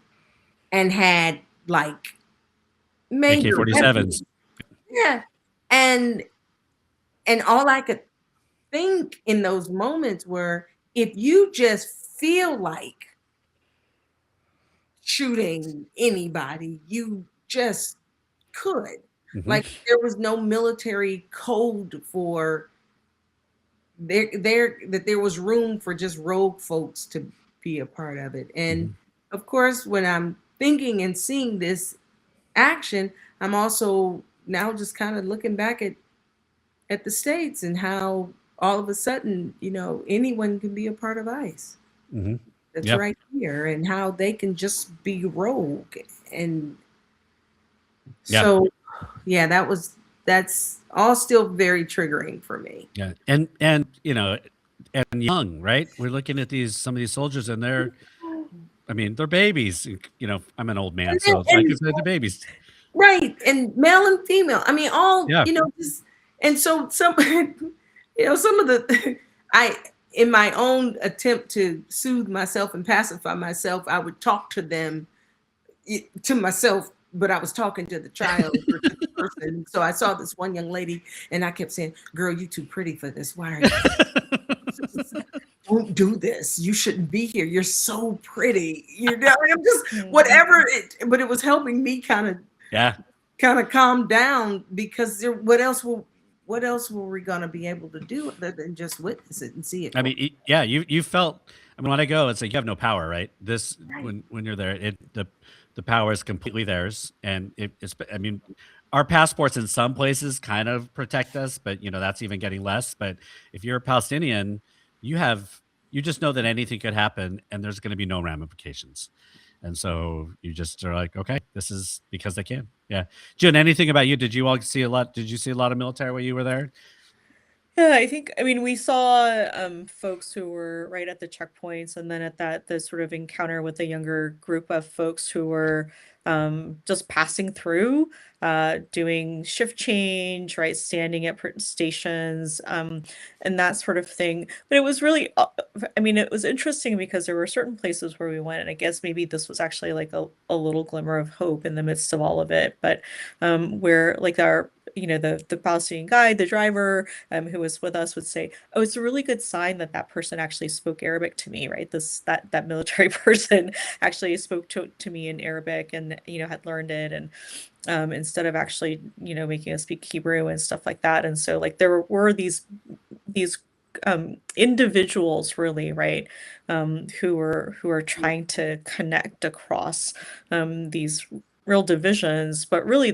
and had major AK-47s. Yeah. And all I could think in those moments were, if you just feel like shooting anybody, you just could. Like there was no military code for that there was room for just rogue folks to be a part of it. And of course, when I'm thinking and seeing this action, I'm also now just kind of looking back at the States and how all of a sudden, anyone can be a part of ICE. That's right here, and how they can just be rogue. And so, that's all still very triggering for me. Yeah. And young, right? We're looking at some of these soldiers, and they're babies. I'm an old man, so they're babies. Right. And male and female. I mean, all, and so some of the, in my own attempt to soothe myself and pacify myself, I would talk to them, to myself, but I was talking to the child or to the person. So I saw this one young lady and I kept saying, girl, you too pretty for this. Why are you? Don't do this. You shouldn't be here. You're so pretty. I'm just whatever. But it was helping me kind of calm down, because what else were we gonna be able to do other than just witness it and see it? I mean, you felt. I mean, when I go, it's like you have no power, right? When you're there, the power is completely theirs, and it's. I mean, our passports in some places kind of protect us, but that's even getting less. But if you're a Palestinian, you just know that anything could happen, and there's going to be no ramifications. And so you just are like, okay, this is because they can. Yeah. Jihyun, anything about you? Did you all see a lot? Did you see a lot of military while you were there? Yeah, I mean, we saw folks who were right at the checkpoints, and then at the sort of encounter with a younger group of folks who were just passing through, doing shift change, right, standing at stations, and that sort of thing. But it was really, I mean, it was interesting because there were certain places where we went, and I guess maybe this was actually like a little glimmer of hope in the midst of all of it, but where like the Palestinian guide, the driver who was with us would say, "Oh, it's a really good sign that that person actually spoke Arabic to me, right? That military person actually spoke to me in Arabic and had learned it, and instead of actually making us speak Hebrew and stuff like that." And so like there were these individuals really, right, who were trying to connect across these real divisions, but really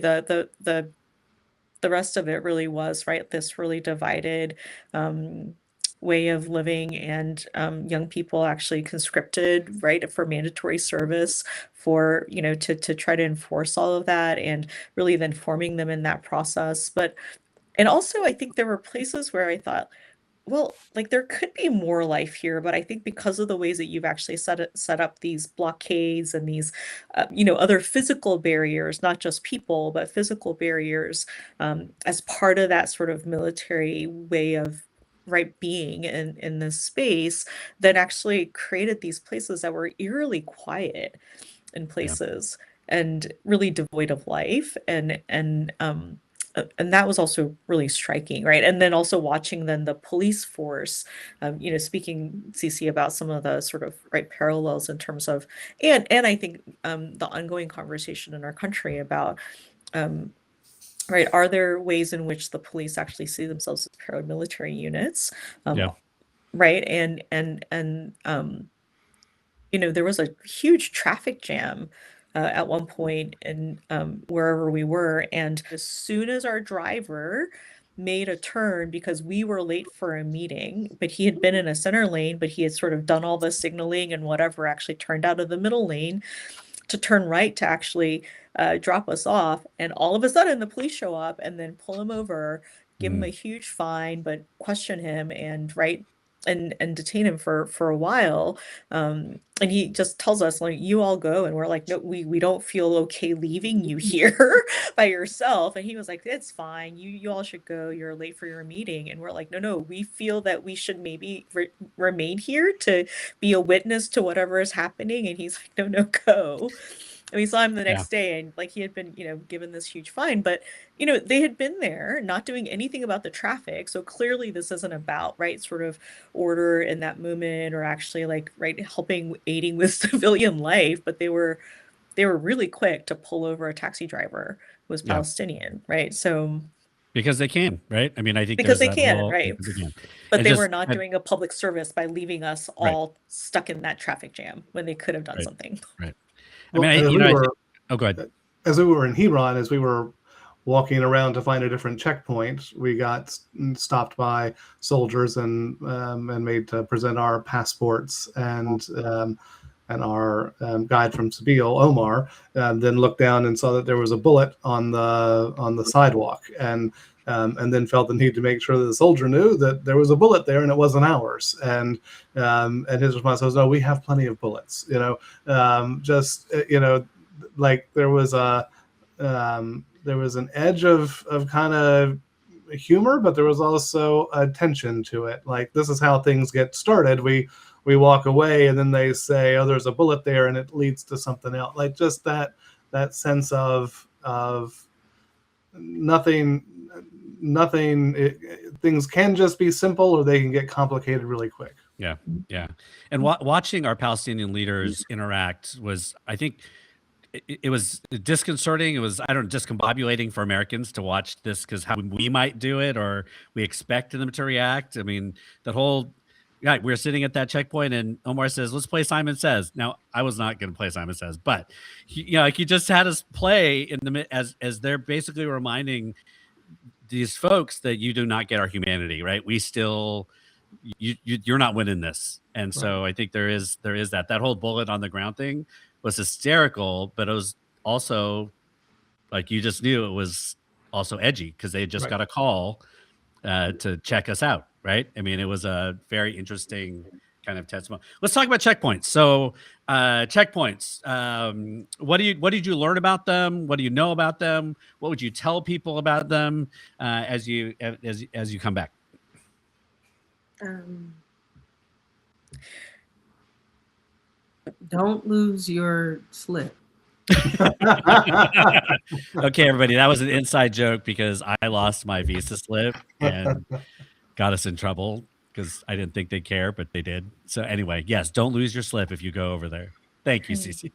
the rest of it really was, right, this really divided way of living, and young people actually conscripted, right, for mandatory service, for to try to enforce all of that, and really then forming them in that process. And also I think there were places where I thought, well, like there could be more life here, but I think because of the ways that you've actually set up these blockades and these, other physical barriers, not just people, but physical barriers, as part of that sort of military way of right being in this space, that actually created these places that were eerily quiet in places, and really devoid of life, and that was also really striking, right? And then also watching then the police force, speaking, CeCe, about some of the sort of right parallels in terms of, and I think the ongoing conversation in our country about, right, are there ways in which the police actually see themselves as paramilitary units, right? And there was a huge traffic jam at one point in wherever we were, and as soon as our driver made a turn, because we were late for a meeting, but he had been in a center lane, but he had sort of done all the signaling and whatever, actually turned out of the middle lane to turn right to actually drop us off, and all of a sudden the police show up and then pull him over, give him a huge fine, but question him and detain him for a while, and he just tells us, like, you all go, and we're like, no, we don't feel okay leaving you here by yourself. And he was like, it's fine, you all should go, you're late for your meeting. And we're like, no, we feel that we should maybe remain here to be a witness to whatever is happening. And he's like, no, go. And we saw him the next day, and like he had been, given this huge fine, but they had been there not doing anything about the traffic. So clearly this isn't about, right, sort of order in that moment, or actually like, right, aiding with civilian life, but they were really quick to pull over a taxi driver who was Palestinian, right? So because they can, right? I mean, I think because there's they that can, whole, right? they But they were not doing a public service by leaving us all stuck in that traffic jam when they could have done something. Right. Well, I mean, oh, go ahead. As we were in Hebron, as we were walking around to find a different checkpoint, we got stopped by soldiers and made to present our passports, and our guide from Sabil, Omar, then looked down and saw that there was a bullet on the sidewalk, and then felt the need to make sure that the soldier knew that there was a bullet there and it wasn't ours. And his response was, "No, we have plenty of bullets." Like there was an edge of kind of humor, but there was also a tension to it. Like, this is how things get started. We walk away, and then they say, "Oh, there's a bullet there," and it leads to something else. Like, just that sense of nothing. Things can just be simple, or they can get complicated really quick. Yeah. And watching our Palestinian leaders interact was, I think, it was disconcerting. It was, discombobulating for Americans to watch this, because how we might do it, or we expect them to react. I mean, that whole, we were sitting at that checkpoint, and Omar says, "Let's play Simon Says." Now, I was not going to play Simon Says, but he just had us play in the as they're basically reminding these folks that you do not get our humanity, right? We still, you're not winning this. And so I think there is that whole bullet on the ground thing was hysterical, but it was also like, you just knew it was also edgy, because they had just got a call to check us out, right? I mean, it was a very interesting kind of testimony. Let's talk about checkpoints. So checkpoints, what did you learn about them? What do you know about them? What would you tell people about them as you come back? Don't lose your slip. Okay, everybody, that was an inside joke because I lost my visa slip and got us in trouble because I didn't think they'd care, but they did. So anyway, yes, don't lose your slip if you go over there. Thank you, CeCe.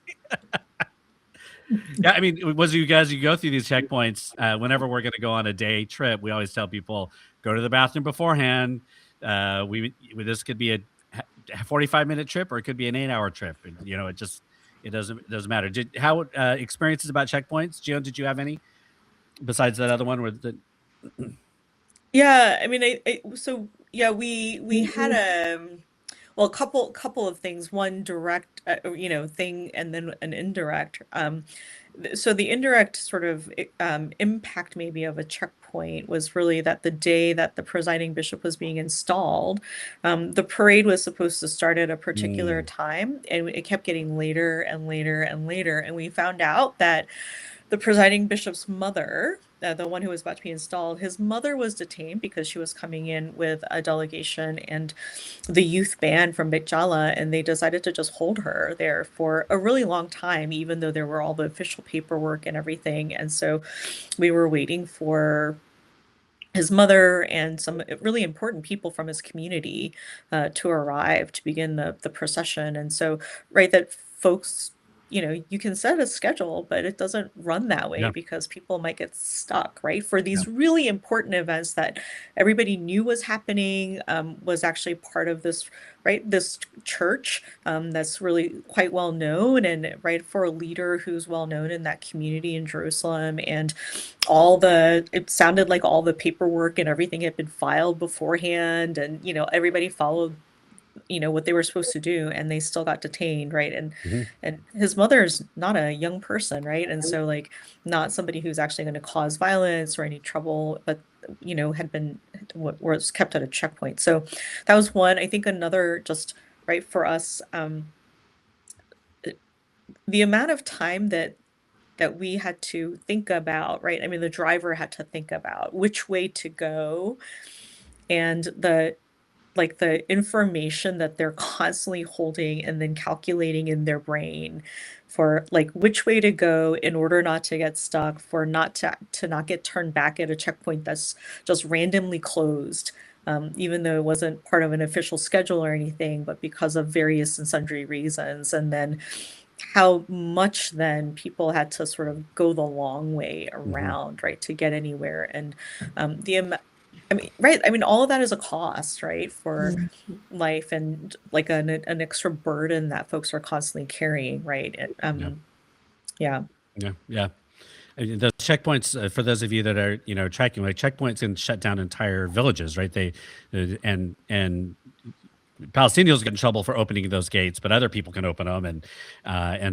Yeah, I mean, you go through these checkpoints. Whenever we're going to go on a day trip, we always tell people go to the bathroom beforehand. This could be a 45-minute trip or it could be an 8-hour trip. And, it doesn't matter. How experiences about checkpoints? Jihyun, did you have any besides that other one? Yeah, I mean, we had a couple of things. One direct, thing, and then an indirect. So the indirect sort of impact maybe of a checkpoint was really that the day that the presiding bishop was being installed, the parade was supposed to start at a particular time, and it kept getting later and later and later. And we found out that the presiding bishop's mother, the one who was about to be installed, his mother was detained because she was coming in with a delegation and the youth band from Bichala, and they decided to just hold her there for a really long time, even though there were all the official paperwork and everything. And so we were waiting for his mother and some really important people from his community to arrive to begin the procession. And so, right, that folks, you can set a schedule, but it doesn't run that way because people might get stuck, right? For these really important events that everybody knew was happening, was actually part of this, right? This church that's really quite well known, and right, for a leader who's well known in that community in Jerusalem, and it sounded like all the paperwork and everything had been filed beforehand, and everybody followed what they were supposed to do, and they still got detained, right? And his mother's not a young person, right? And so not somebody who's actually going to cause violence or any trouble, but was kept at a checkpoint. So that was one. I think another, just right, for us, the amount of time that we had to think about, right? I mean, the driver had to think about which way to go, and the information that they're constantly holding and then calculating in their brain for which way to go in order not to get stuck, for not to not get turned back at a checkpoint that's just randomly closed, even though it wasn't part of an official schedule or anything, but because of various and sundry reasons. And then how much then people had to sort of go the long way around, right, to get anywhere. And all of that is a cost, right, for life, and an extra burden that folks are constantly carrying, right? Yeah. And the checkpoints, for those of you that are tracking, checkpoints can shut down entire villages, right? And Palestinians get in trouble for opening those gates, but other people can open them, and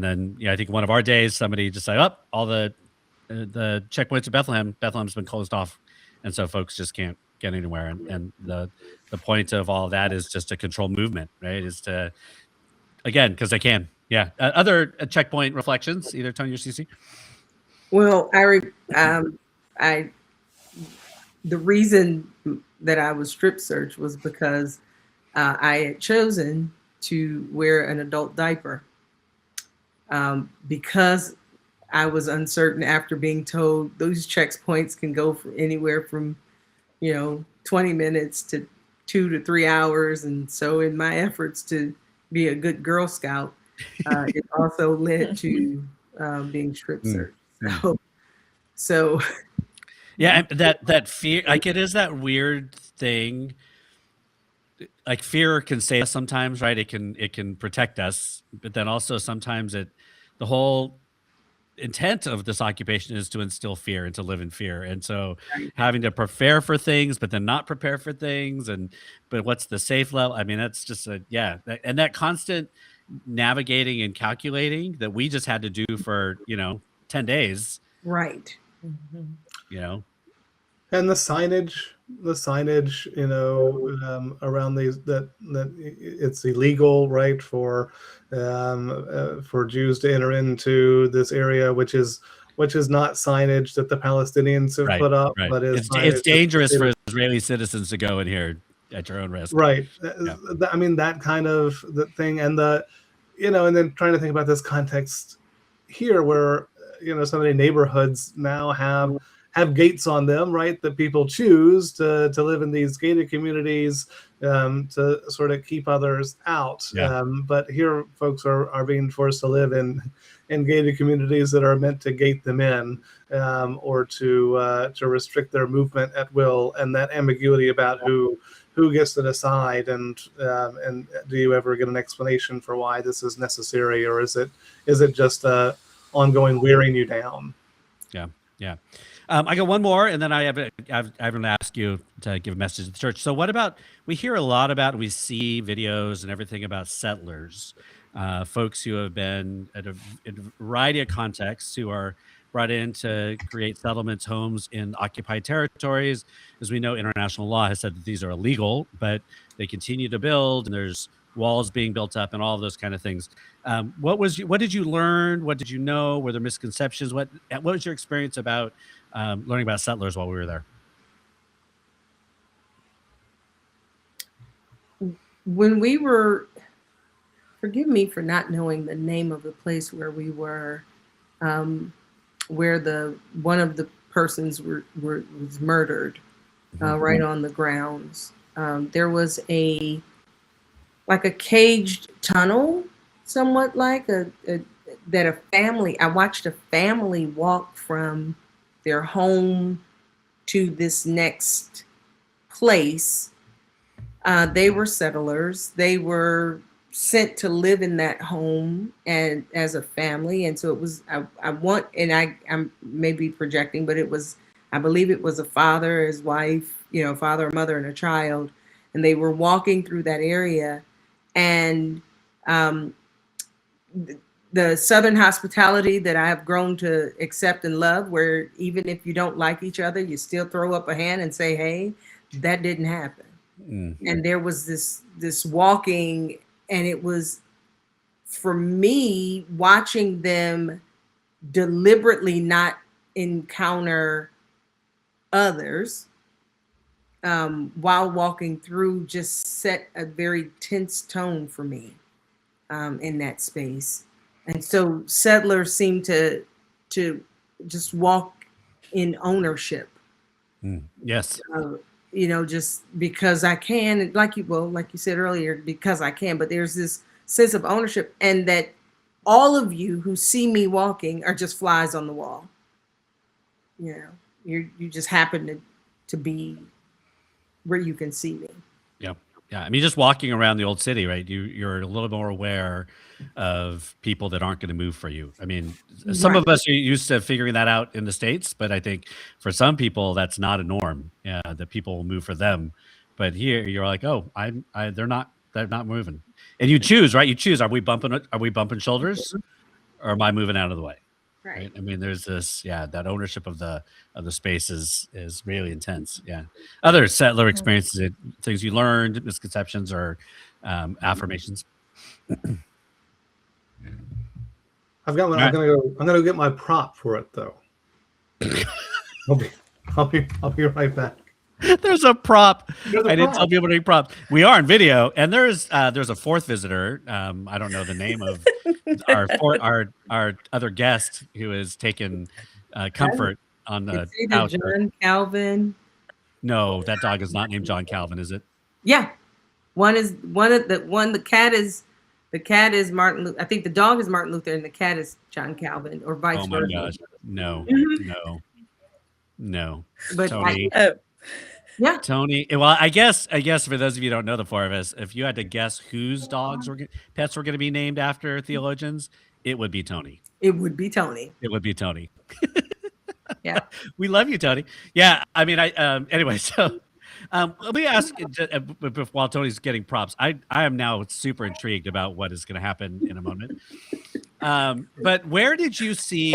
then I think one of our days somebody just said, all the checkpoints in Bethlehem's been closed off, and so folks just can't get anywhere. And the point of all of that is just to control movement, right? Is to, again, because they can. Yeah. Other checkpoint reflections, either Tony or CeCe? Well, the reason that I was strip searched was because I had chosen to wear an adult diaper because I was uncertain after being told those checkpoints can go for anywhere from 20 minutes to 2 to 3 hours. And so in my efforts to be a good Girl Scout, it also led to being strip searched. So yeah, that fear, it is that weird thing. Fear can save us sometimes, right? It can protect us, but then also sometimes the whole intent of this occupation is to instill fear and to live in fear. And so having to prepare for things, but then not prepare for things. But what's the safe level? I mean, that's just and that constant navigating and calculating that we just had to do for, 10 days. Right. And the signage signage, around these, that it's illegal, right, for Jews to enter into this area, which is not signage that the Palestinians have Right, put up, right. but is It's signage dangerous for Israeli citizens to go in here at your own risk. right. Yeah. I mean, that kind of the thing, and and then trying to think about this context here, where so many neighborhoods now have gates on them, right? That people choose to live in these gated communities, to sort of keep others out. Yeah. But here, folks are being forced to live in gated communities that are meant to gate them in, or to restrict their movement at will, and that ambiguity about who gets to decide, and do you ever get an explanation for why this is necessary, or is it just ongoing wearing you down? Yeah. I got one more, and then I'm going to ask you to give a message to the church. So what about, we hear a lot about, we see videos and everything about settlers, folks who have been in a variety of contexts, who are brought in to create settlements, homes in occupied territories. As we know, international law has said that these are illegal, but they continue to build, and there's walls being built up and all of those kind of things. What did you learn? What did you know? Were there misconceptions? What was your experience about learning about settlers while we were there? When we were, forgive me for not knowing the name of the place where we were, where one of the persons was murdered, right on the grounds. There was a caged tunnel, somewhat like that a family. I watched a family walk from their home to this next place. They were settlers. They were sent to live in that home and as a family, and so it was. I'm maybe projecting, but it was. I believe it was a father, his wife, father, mother, and a child, and they were walking through that area, and the Southern hospitality that I have grown to accept and love, where even if you don't like each other, you still throw up a hand and say, "Hey," that didn't happen. And there was this walking, and it was, for me, watching them deliberately not encounter others while walking through, just set a very tense tone for me in that space. And so settlers seem to just walk in ownership. Yes. Just because I can, like you said earlier, because I can, but there's this sense of ownership, and that all of you who see me walking are just flies on the wall. You just happen to be where you can see me. Yeah. I mean, just walking around the old city, right? You're a little more aware of people that aren't going to move for you. I mean, some of us are used to figuring that out in the States, but I think for some people that's not a norm. Yeah, that people will move for them. But here you're like, oh, they're not moving. And you choose, right? You choose. Are we bumping shoulders, or am I moving out of the way? Right. I mean, there's this, that ownership of the space is really intense. Yeah. Other settler experiences, things you learned, misconceptions, or affirmations. I've got one. I'm gonna go get my prop for it, though. I'll be right back. There's a prop. I didn't tell people to be props. We are on video, and there's a fourth visitor. I don't know the name of our other guest who has taken comfort on the couch. John Calvin. No, that dog is not named John Calvin, is it? Yeah, the cat is Martin Luther. I think the dog is Martin Luther, and the cat is John Calvin, or vice versa. Oh my gosh, no. But Tony. Yeah, Tony. Well, I guess for those of you who don't know the four of us, if you had to guess whose pets were going to be named after theologians, it would be Tony. It would be Tony. Yeah. We love you, Tony. Yeah. I mean, anyway, so let me ask, while Tony's getting props, I am now super intrigued about what is going to happen in a moment. But where did you see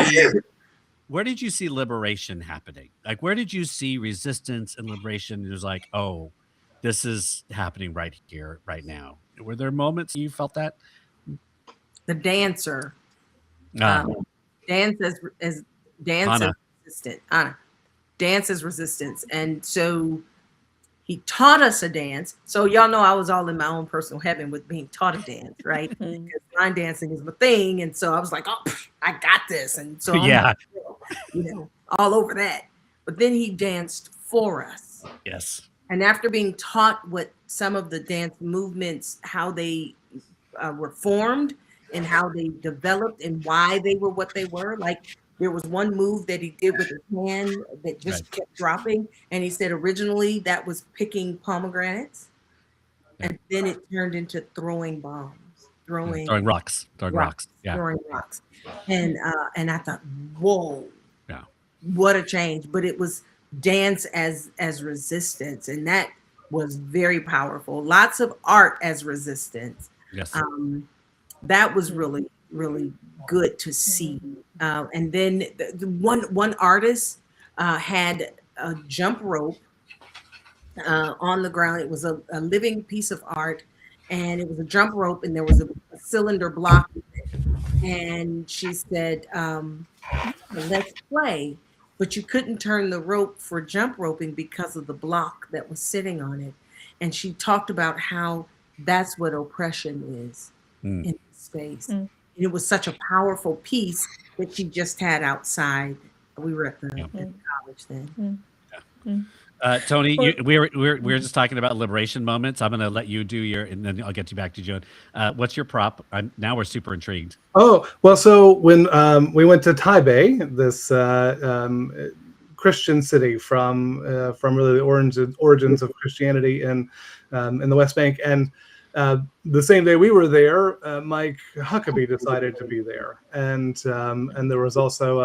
where did you see liberation happening? Like, where did you see resistance and liberation? It was like, oh, this is happening right here, right now. Were there moments you felt that? The dancer. Ah, Dance as dance Anna. as resistant. Anna. Dance as resistance. And so he taught us a dance. So y'all know I was all in my own personal heaven with being taught a dance, right? Because line dancing is my thing. And so I was like, oh, I got this. And so Yeah. I'm all over that. But then he danced for us. Yes. And after being taught what some of the dance movements, how they were formed and how they developed and why they were what they were, like there was one move that he did with his hand that just kept dropping. And he said originally that was picking pomegranates. Yeah. And then it turned into throwing bombs, throwing rocks. Yeah. Throwing rocks. And I thought, whoa, Yeah. what a change. But it was dance as resistance. And that was very powerful. Lots of art as resistance. Yes. That was really, really good to see. And then the one artist had a jump rope on the ground. It was a living piece of art, and it was a jump rope, and there was a cylinder block in it. And she said, let's play. But you couldn't turn the rope for jump roping because of the block that was sitting on it. And she talked about how that's what oppression is in space. And it was such a powerful piece that she just had outside. We were at the college then. Tony, we were just talking about liberation moments. I'm going to let you do your, and then I'll get you back to Joan. What's your prop? Now we're super intrigued. Oh, well, so when we went to Taipei, this Christian city from really the origins of Christianity in the West Bank, and the same day we were there, Mike Huckabee decided to be there, and there was also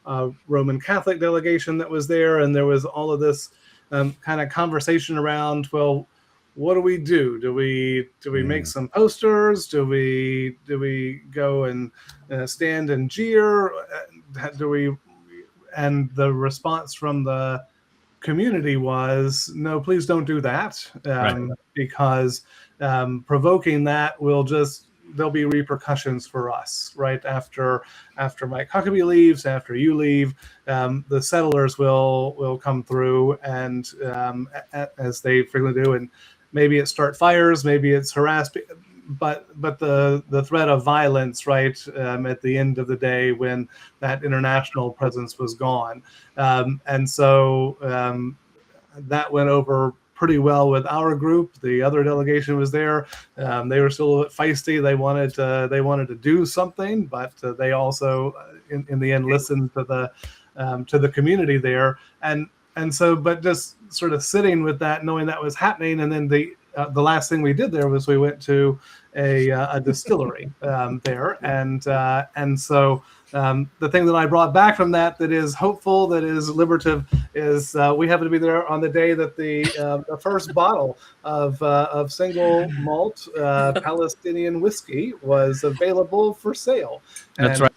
a Roman Catholic delegation that was there, and there was all of this kind of conversation around, well, what do we do? Do we make some posters? Do we go and stand and jeer? And the response from the community was, no, please don't do that, because provoking that will just, there'll be repercussions for us, right? After Mike Huckabee leaves, after you leave, the settlers will come through, and as they frequently do, and maybe it's start fires, maybe it's harass, but the threat of violence, right, at the end of the day when that international presence was gone, and so that went over pretty well with our group. The other delegation was there. They were still a little bit feisty. They wanted to do something, but they also, in the end, listened to the community there. And so, but just sort of sitting with that, knowing that was happening, and then the last thing we did there was we went to a distillery there, and so the thing that I brought back from that is hopeful, that is liberative, is we happened to be there on the day that the first bottle of single malt Palestinian whiskey was available for sale. That's right.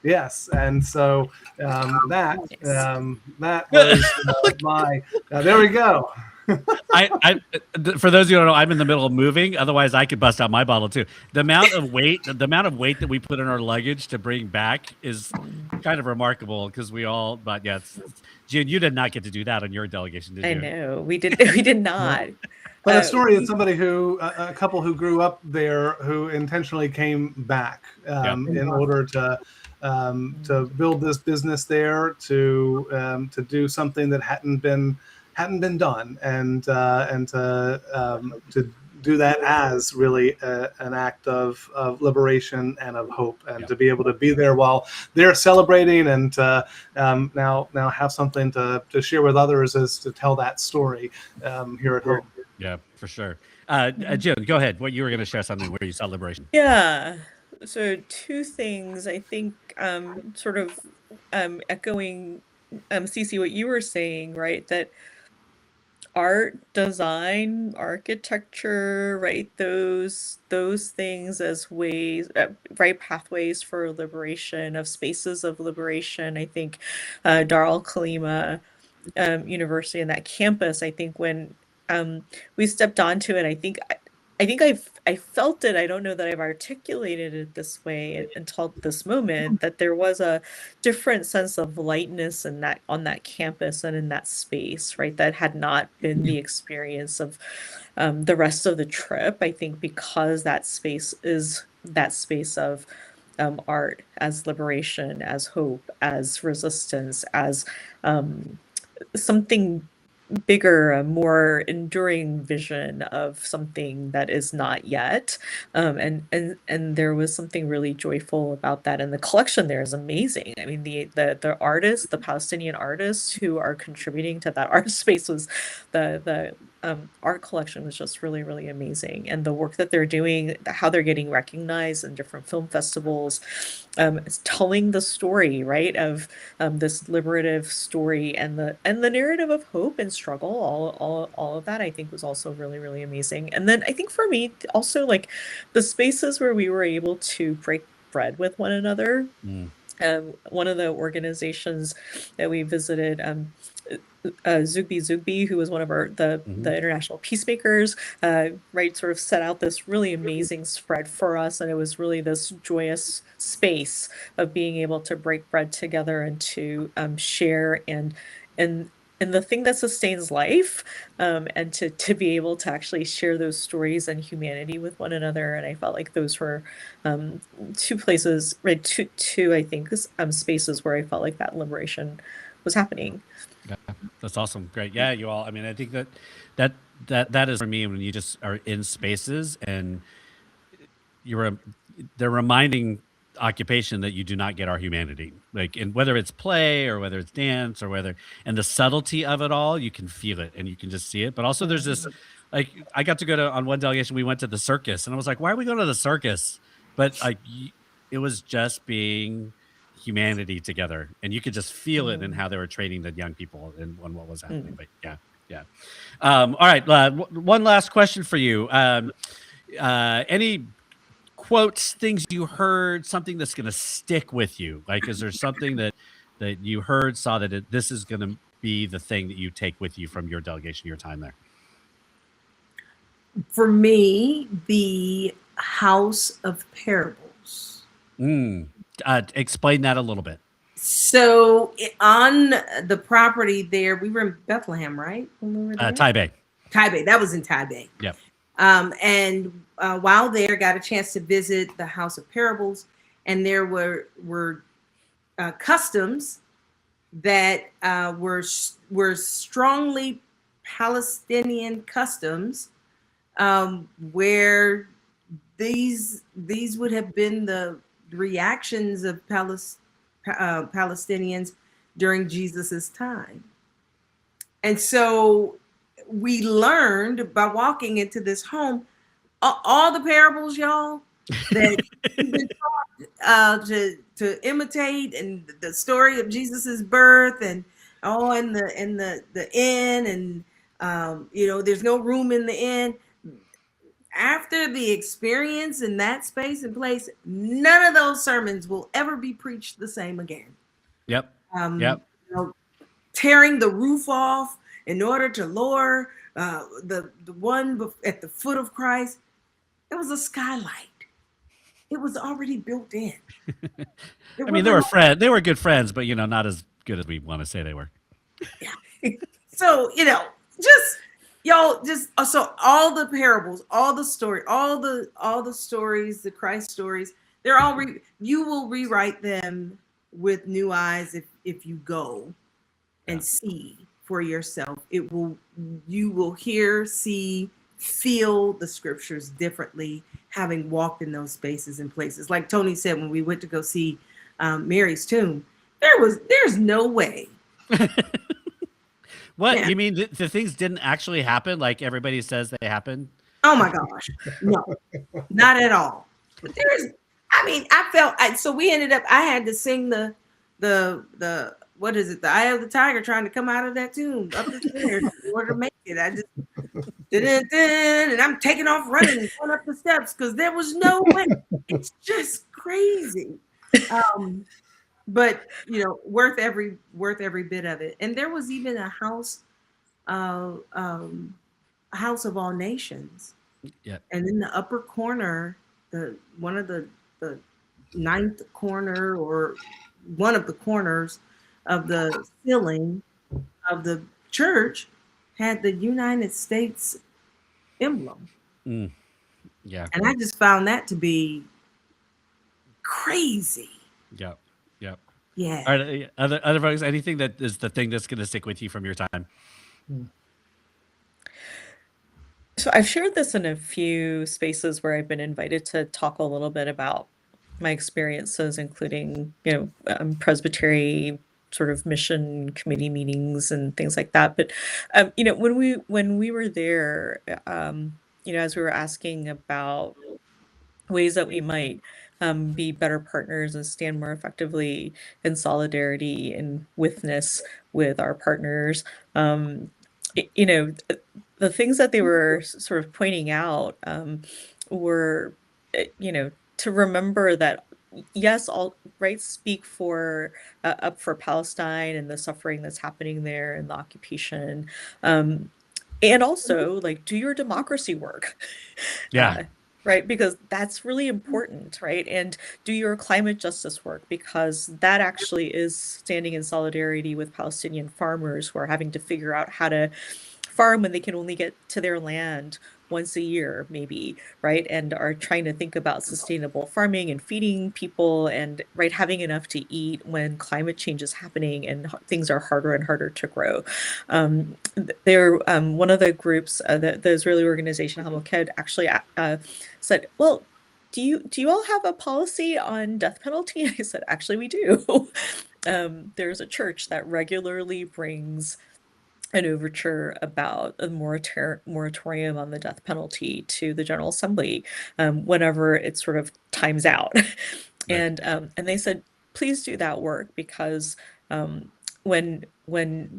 Yes, and so that was my. There we go. I for those of you who don't know, I'm in the middle of moving. Otherwise, I could bust out my bottle too. The amount of weight that we put in our luggage to bring back is kind of remarkable, because we all. But yes, Jihyun, you did not get to do that on your delegation, did you? I know we did not. But a story is somebody a couple who grew up there, who intentionally came back in order to build this business there, to do something that hadn't been done, and to do that as really an act of liberation and of hope, and to be able to be there while they're celebrating, and now have something to share with others, is to tell that story here at home. Yeah, for sure. Jill, go ahead. What you were going to share something where you saw liberation? Yeah. So two things, I think, sort of echoing, CeCe, what you were saying, right? That art, design, architecture, right? Those things as ways, right? Pathways for liberation, of spaces of liberation. I think Dar al Kalima University and that campus, I think when we stepped onto it, I felt it. I don't know that I've articulated it this way until this moment, that there was a different sense of lightness in that, on that campus and in that space, right? That had not been the experience of the rest of the trip. I think because that space is that space of art as liberation, as hope, as resistance, as something bigger, a more enduring vision of something that is not yet. And there was something really joyful about that. And the collection there is amazing. I mean, the artists, the Palestinian artists who are contributing to that art space was the art collection was just really, really amazing. And the work that they're doing, how they're getting recognized in different film festivals, is telling the story, right, of this liberative story, and the narrative of hope and struggle, all of that I think was also really, really amazing. And then I think for me also, like, the spaces where we were able to break bread with one another. One of the organizations that we visited, Zugby, who was one of the international peacemakers, right, sort of set out this really amazing spread for us, and it was really this joyous space of being able to break bread together and to share and the thing that sustains life, and to be able to actually share those stories and humanity with one another. And I felt like those were two places, right, two I think spaces where I felt like that liberation was happening. Yeah, that's awesome. Great. Yeah, you all. I mean, I think that is for me when you just are in spaces and they're reminding occupation that you do not get our humanity, like, and whether it's play or whether it's dance or and the subtlety of it all, you can feel it and you can just see it. But also there's this, like, I got to go on one delegation, we went to the circus and I was like, why are we going to the circus? But like, it was just being humanity together, and you could just feel it in how they were training the young people and what was happening. But yeah. All right. One last question for you. Any quotes, things you heard, something that's going to stick with you? Like, is there something that you heard, saw that this is going to be the thing that you take with you from your delegation, your time there? For me, the House of Parables. Explain that a little bit. So on the property there, we were in Bethlehem, right? When we were there? Taipei. That was in Taipei. Yep. And while there, got a chance to visit the House of Parables, and there were customs that were strongly Palestinian customs, where these would have been the reactions of Palestinians during Jesus's time. And so we learned by walking into this home, all the parables, y'all, that we've been taught to imitate, and the story of Jesus's birth, and in the inn, and there's no room in the inn. After the experience in that space and place, none of those sermons will ever be preached the same again. Yep. Tearing the roof off in order to lower the one at the foot of Christ. It was a skylight. It was already built in. I mean, they were good friends, but not as good as we want to say they were. Yeah. So so all the parables, all the story, all the stories, the Christ stories, they're all you will rewrite them with new eyes if you go and see for yourself. You will hear, see, feel the scriptures differently, having walked in those spaces and places. Like Tony said, when we went to go see Mary's tomb, there's no way. What? Yeah. You mean the things didn't actually happen like everybody says they happened? Oh my gosh. No, not at all. But so we ended up, I had to sing the what is it? The Eye of the Tiger, trying to come out of that tomb up the stairs in order to make And I just and I'm taking off running and going up the steps because there was no way. It's just crazy. But you know, worth every bit of it. And there was even a house of all nations. Yeah. And in the upper corner, one of the ninth corner or one of the corners of the ceiling of the church had the United States emblem. Yeah. And I just found that to be crazy. Yeah. Yeah. Yeah. All right. Other folks, anything that is the thing that's going to stick with you from your time? So I've shared this in a few spaces where I've been invited to talk a little bit about my experiences, including, Presbytery sort of mission committee meetings and things like that. But, when we were there, as we were asking about ways that we might be better partners and stand more effectively in solidarity and witness with our partners, the things that they were sort of pointing out were, to remember that, yes, all rights speak for up for Palestine and the suffering that's happening there and the occupation, and also like do your democracy work. Yeah. Right, because that's really important, right? And do your climate justice work, because that actually is standing in solidarity with Palestinian farmers who are having to figure out how to farm when they can only get to their land once a year, maybe, right? And are trying to think about sustainable farming and feeding people and, right, having enough to eat when climate change is happening and things are harder and harder to grow. They're one of the groups, the Israeli organization Hamoked, actually said, well, do you all have a policy on death penalty? And I said, actually, we do. There's a church that regularly brings an overture about a moratorium on the death penalty to the General Assembly whenever it sort of times out. Right. And they said, please do that work, because when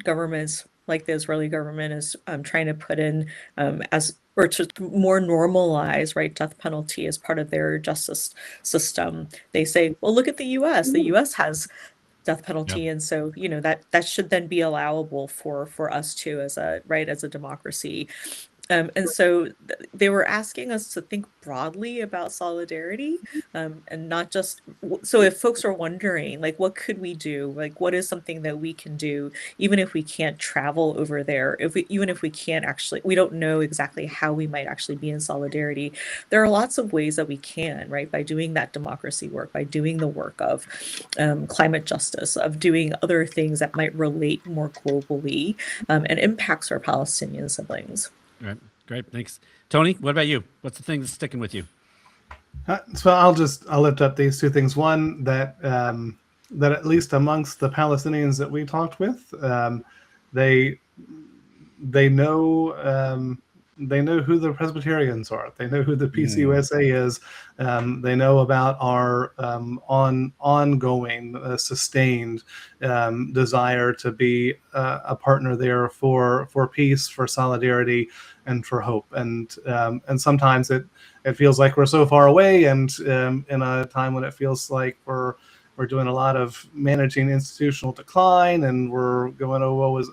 governments like the Israeli government is trying to put in or to more normalize, right, death penalty as part of their justice system, they say, well, look at the U.S. The U.S. has death penalty. Yep. And so, that should then be allowable for us too, as a democracy. And so they were asking us to think broadly about solidarity, and not just, so if folks are wondering, like, what could we do? Like, what is something that we can do, even if we can't travel over there, even if we can't actually, we don't know exactly how we might actually be in solidarity. There are lots of ways that we can, right? By doing that democracy work, by doing the work of climate justice, of doing other things that might relate more globally and impacts our Palestinian siblings. All right. Great. Thanks. Tony, what about you? What's the thing that's sticking with you? So I'll lift up these two things. One, that at least amongst the Palestinians that we talked with, they know who the Presbyterians are. They know who the U.S.A. is. They know about our ongoing, sustained desire to be a partner there for peace, for solidarity, and for hope. And sometimes it feels like we're so far away, and in a time when it feels like we're doing a lot of managing institutional decline, and we're going, oh, woe is.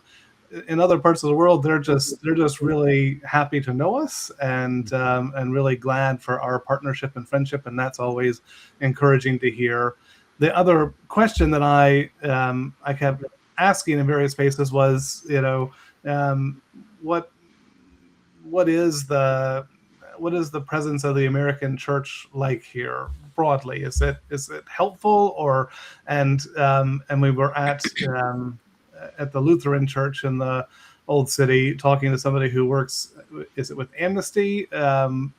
In other parts of the world, they're just really happy to know us, and really glad for our partnership and friendship, and that's always encouraging to hear. The other question that I kept asking in various spaces was, what is the presence of the American church like here broadly? Is it helpful, and we were at the Lutheran church in the Old City talking to somebody who works, is it with Amnesty? And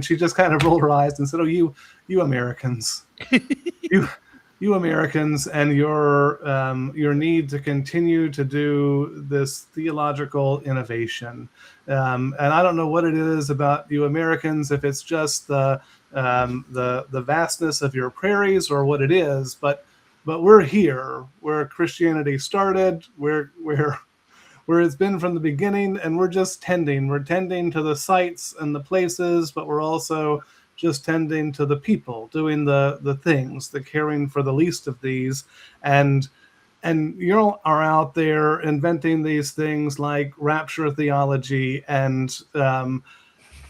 she just kind of rolled her eyes and said, "Oh, you Americans, you Americans, and your need to continue to do this theological innovation. And I don't know what it is about you Americans, if it's just the vastness of your prairies or what it is, but we're here where Christianity started. We're where it's been from the beginning, and we're just tending. We're tending to the sites and the places, but we're also just tending to the people, doing the things, the caring for the least of these. And you are out there inventing these things like rapture theology, and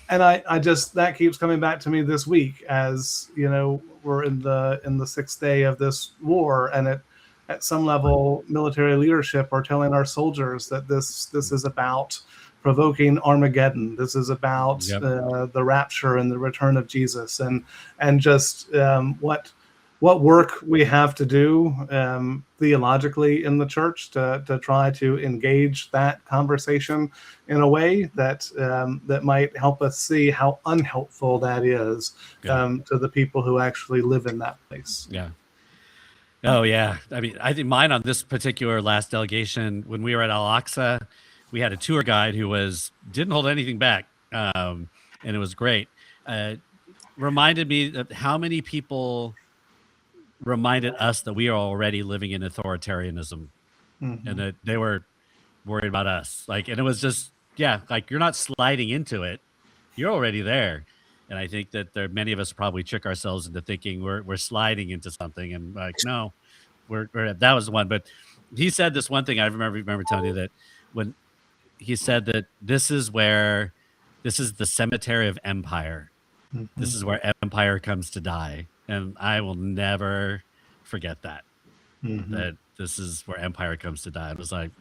I just, that keeps coming back to me this week, as we're in the sixth day of this war, and at some level military leadership are telling our soldiers that this is about provoking Armageddon. This is about the rapture and the return of Jesus, and just what work we have to do theologically in the church to try to engage that conversation in a way that might help us see how unhelpful that is to the people who actually live in that place. Yeah. Oh, yeah. I mean, I think mine on this particular last delegation, when we were at Al-Aqsa, we had a tour guide who didn't hold anything back, and it was great. Reminded me of how many people reminded us that we are already living in authoritarianism, and that they were worried about us. Like, and it was just, like, you're not sliding into it. You're already there. And I think that many of us probably trick ourselves into thinking we're sliding into something, and like, no, that was the one. But he said this one thing. I remember telling you that when he said that this is the cemetery of empire. This is where empire comes to die, and I will never forget that. That this is where empire comes to die. It was like,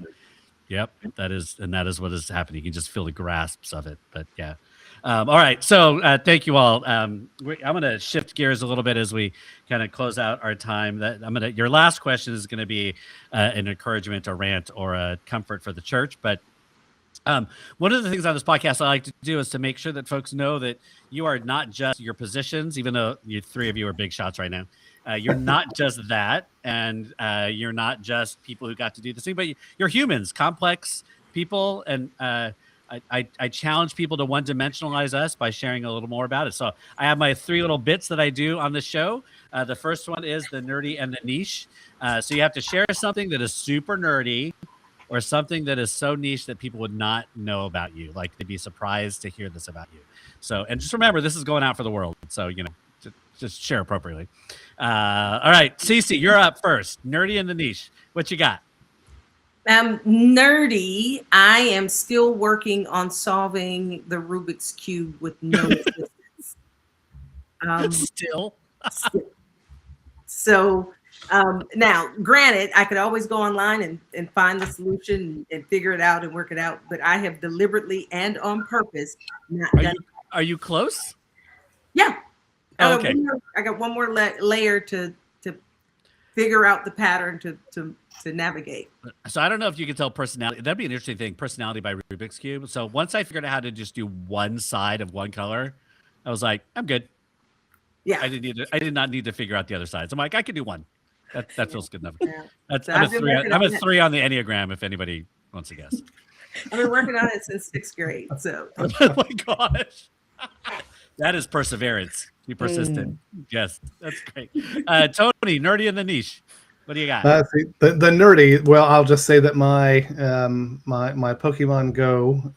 yep, that is what is happening. You can just feel the grasps of it. But yeah. All right. So thank you all. I'm going to shift gears a little bit as we kind of close out our time. Your last question is going to be an encouragement, a rant, or a comfort for the church. But one of the things on this podcast I like to do is to make sure that folks know that you are not just your positions, even though you three of you are big shots right now. You're not just that, and you're not just people who got to do this thing, but you're humans, complex people, and I challenge people to one-dimensionalize us by sharing a little more about it. So I have my three little bits that I do on the show. The first one is the nerdy and the niche. So you have to share something that is super nerdy, or something that is so niche that people would not know about you. Like, they'd be surprised to hear this about you. So, and just remember, this is going out for the world. So, just share appropriately. All right, CeCe, you're up first. Nerdy and the niche. What you got? Nerdy. I am still working on solving the Rubik's Cube with no assistance. Still? So now, granted, I could always go online and find the solution and figure it out and work it out, but I have deliberately and on purpose not done. Are you close? Yeah. Oh, okay. I got one more layer to figure out the pattern to navigate. So I don't know if you can tell personality. That'd be an interesting thing, personality by Rubik's Cube. So once I figured out how to just do one side of one color, I was like, I'm good. Yeah. I did not need to figure out the other sides. I'm like, I could do one. That feels good enough. Yeah. I'm a 3 on the Enneagram, if anybody wants to guess. I've been working on it since 6th grade. So oh my gosh. That is perseverance. You persistent. Yes, that's great. Tony, nerdy in the niche. What do you got? The nerdy. Well, I'll just say that my my Pokemon Go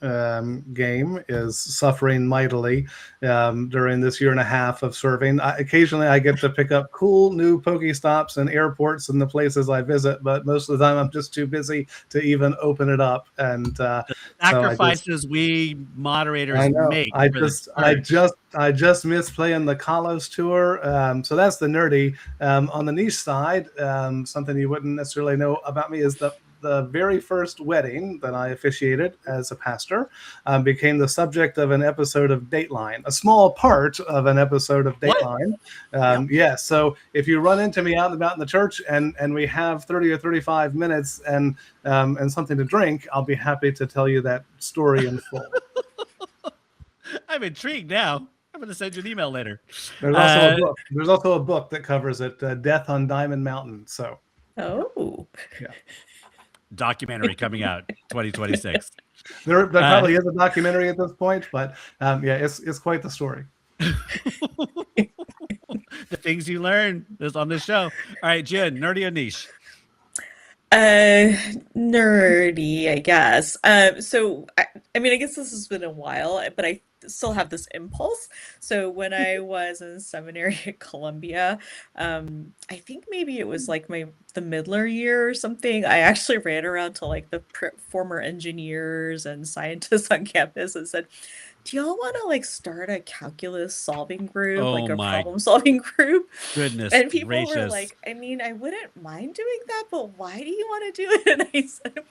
game is suffering mightily during this year and a half of serving. Occasionally, I get to pick up cool new Pokestops and airports and the places I visit, but most of the time, I'm just too busy to even open it up. And sacrifices we moderators make. I just miss playing the Kalos tour. So that's the nerdy. On the niche side, something you wouldn't necessarily know about me is the very first wedding that I officiated as a pastor became the subject of an episode of Dateline, a small part of an episode of Dateline. Yes. So if you run into me out and about in the church and we have 30 or 35 minutes and something to drink, I'll be happy to tell you that story in full. I'm intrigued now. I'm going to send you an email later. There's also a book. There's also a book that covers it, Death on Diamond Mountain. So, yeah, documentary coming out 2026. There probably is a documentary at this point, but it's quite the story. The things you learn is on this show. All right, Jen, nerdy or niche? Nerdy, I guess. I mean, I guess this has been a while, but I still have this impulse. So when I was in seminary at Columbia, I think maybe it was like the middler year or something. I actually ran around to like the former engineers and scientists on campus and said, do y'all want to like start a calculus solving group, like Oh a my problem solving group? goodness And people were gracious. like, I mean, I wouldn't mind doing that, but why do you want to do it? And I said,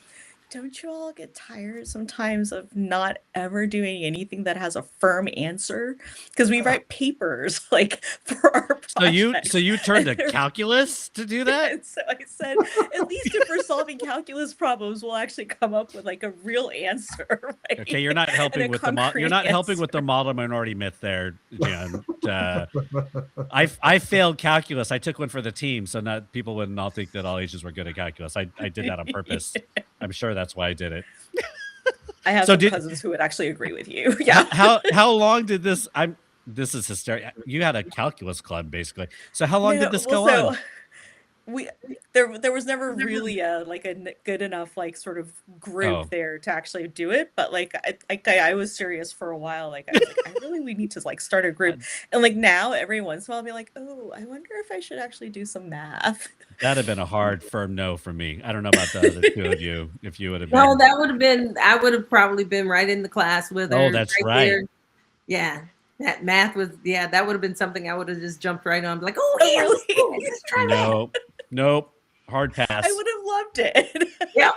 don't you all get tired sometimes of not ever doing anything that has a firm answer? Because we write papers like for our projects. So you turned to calculus to do that? And so I said, at least if we're solving calculus problems, we'll actually come up with like a real answer. Right? Okay, you're not helping with the model minority myth there, Jen. I failed calculus. I took one for the team, so not people wouldn't all think that all Asians were good at calculus. I did that on purpose. I'm sure that's why I did it. I have some cousins who would actually agree with you. Yeah. How long did this? This is hysterical. You had a calculus club basically. So how long did this go on? There was never really a good enough like sort of group there to actually do it, but I was serious for a while. Like I was like, we need to like start a group. And like now every once in a while I'll be like, oh, I wonder if I should actually do some math. That'd have been a hard, firm no for me. I don't know about the other two of you, if you would have been. No, that would have been, I would have probably been right in the class with her. Oh, that's right. There. Yeah. That math was, that would have been something I would have just jumped right on. Like, oh, yeah, let's try that. Nope. Hard pass. I would have loved it. Yeah.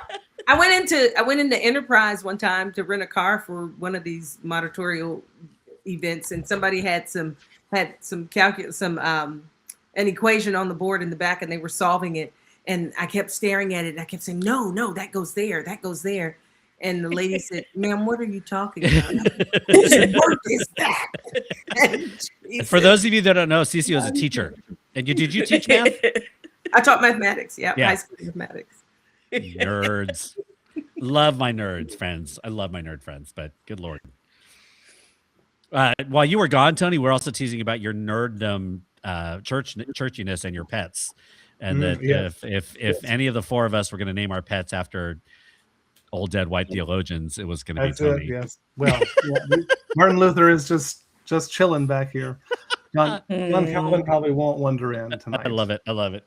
I went into Enterprise one time to rent a car for one of these moderatorial events, and somebody had an equation on the board in the back, and they were solving it. And I kept staring at it, and I kept saying, no, that goes there, that goes there. And the lady said, ma'am, what are you talking about? Whose work is that? For those of you that don't know, CeCe was a teacher. And did you teach math? I taught mathematics. Yeah. High school mathematics. Nerds. Love my nerds friends. I love my nerd friends, but good Lord. While you were gone, Tony, we're also teasing about your nerddom, churchiness and your pets. And that if any of the four of us were going to name our pets after old dead white theologians, it was going to be Tony. Yes. Well, Martin Luther is just chilling back here. John Calvin probably won't wander in tonight. I love it.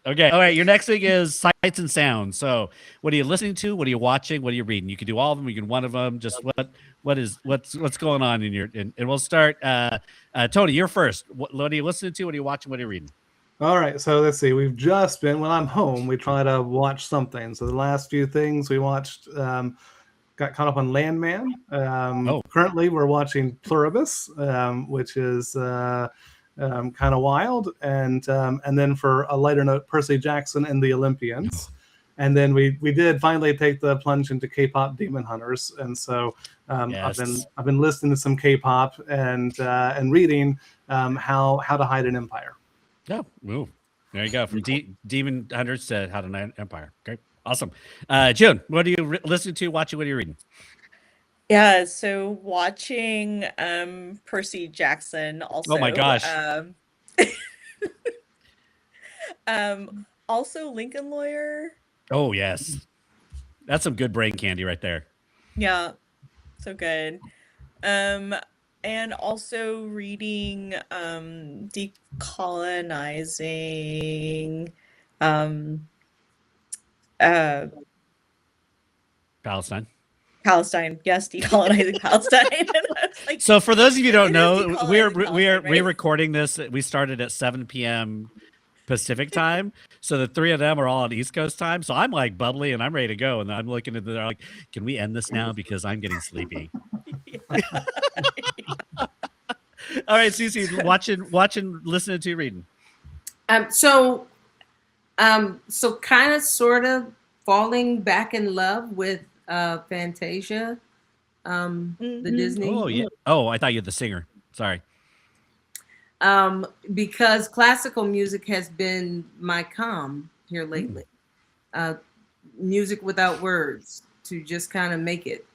Okay. All right. Your next thing is sights and sounds. So what are you listening to? What are you watching? What are you reading? You can do all of them. You can one of them. Just what's going on in your, and we'll start. Tony, you're first. What are you listening to? What are you watching? What are you reading? All right. So let's see. We've just been, when I'm home, we try to watch something. So the last few things we watched, got caught up on Landman. Currently we're watching Pluribus, which is, kind of wild, and then for a lighter note, Percy Jackson and the Olympians, and then we did finally take the plunge into K-pop Demon Hunters, and so I've been listening to some K-pop and reading how to hide an empire. Oh, ooh. There you go, from Demon Hunters to How to Hide an Empire. Okay, awesome. June, what are you listening to, watching? What are you reading? Yeah, so watching Percy Jackson also. Oh my gosh. Also Lincoln Lawyer. Oh yes. That's some good brain candy right there. Yeah. So good. And also reading Decolonizing Palestine, yes, Decolonizing Palestine. Like, so for those of you who don't know, we're recording this. We started at 7 p.m. Pacific time, so the three of them are all on East Coast time. So I'm like bubbly and I'm ready to go, and I'm looking at they're like, "Can we end this now? Because I'm getting sleepy." All right, CeCe, watching, listening to, reading. So kind of, sort of falling back in love with Fantasia, the Disney. Oh yeah. Oh, I thought you were the singer. Sorry. Because classical music has been my calm here lately. Music without words, to just kind of make it,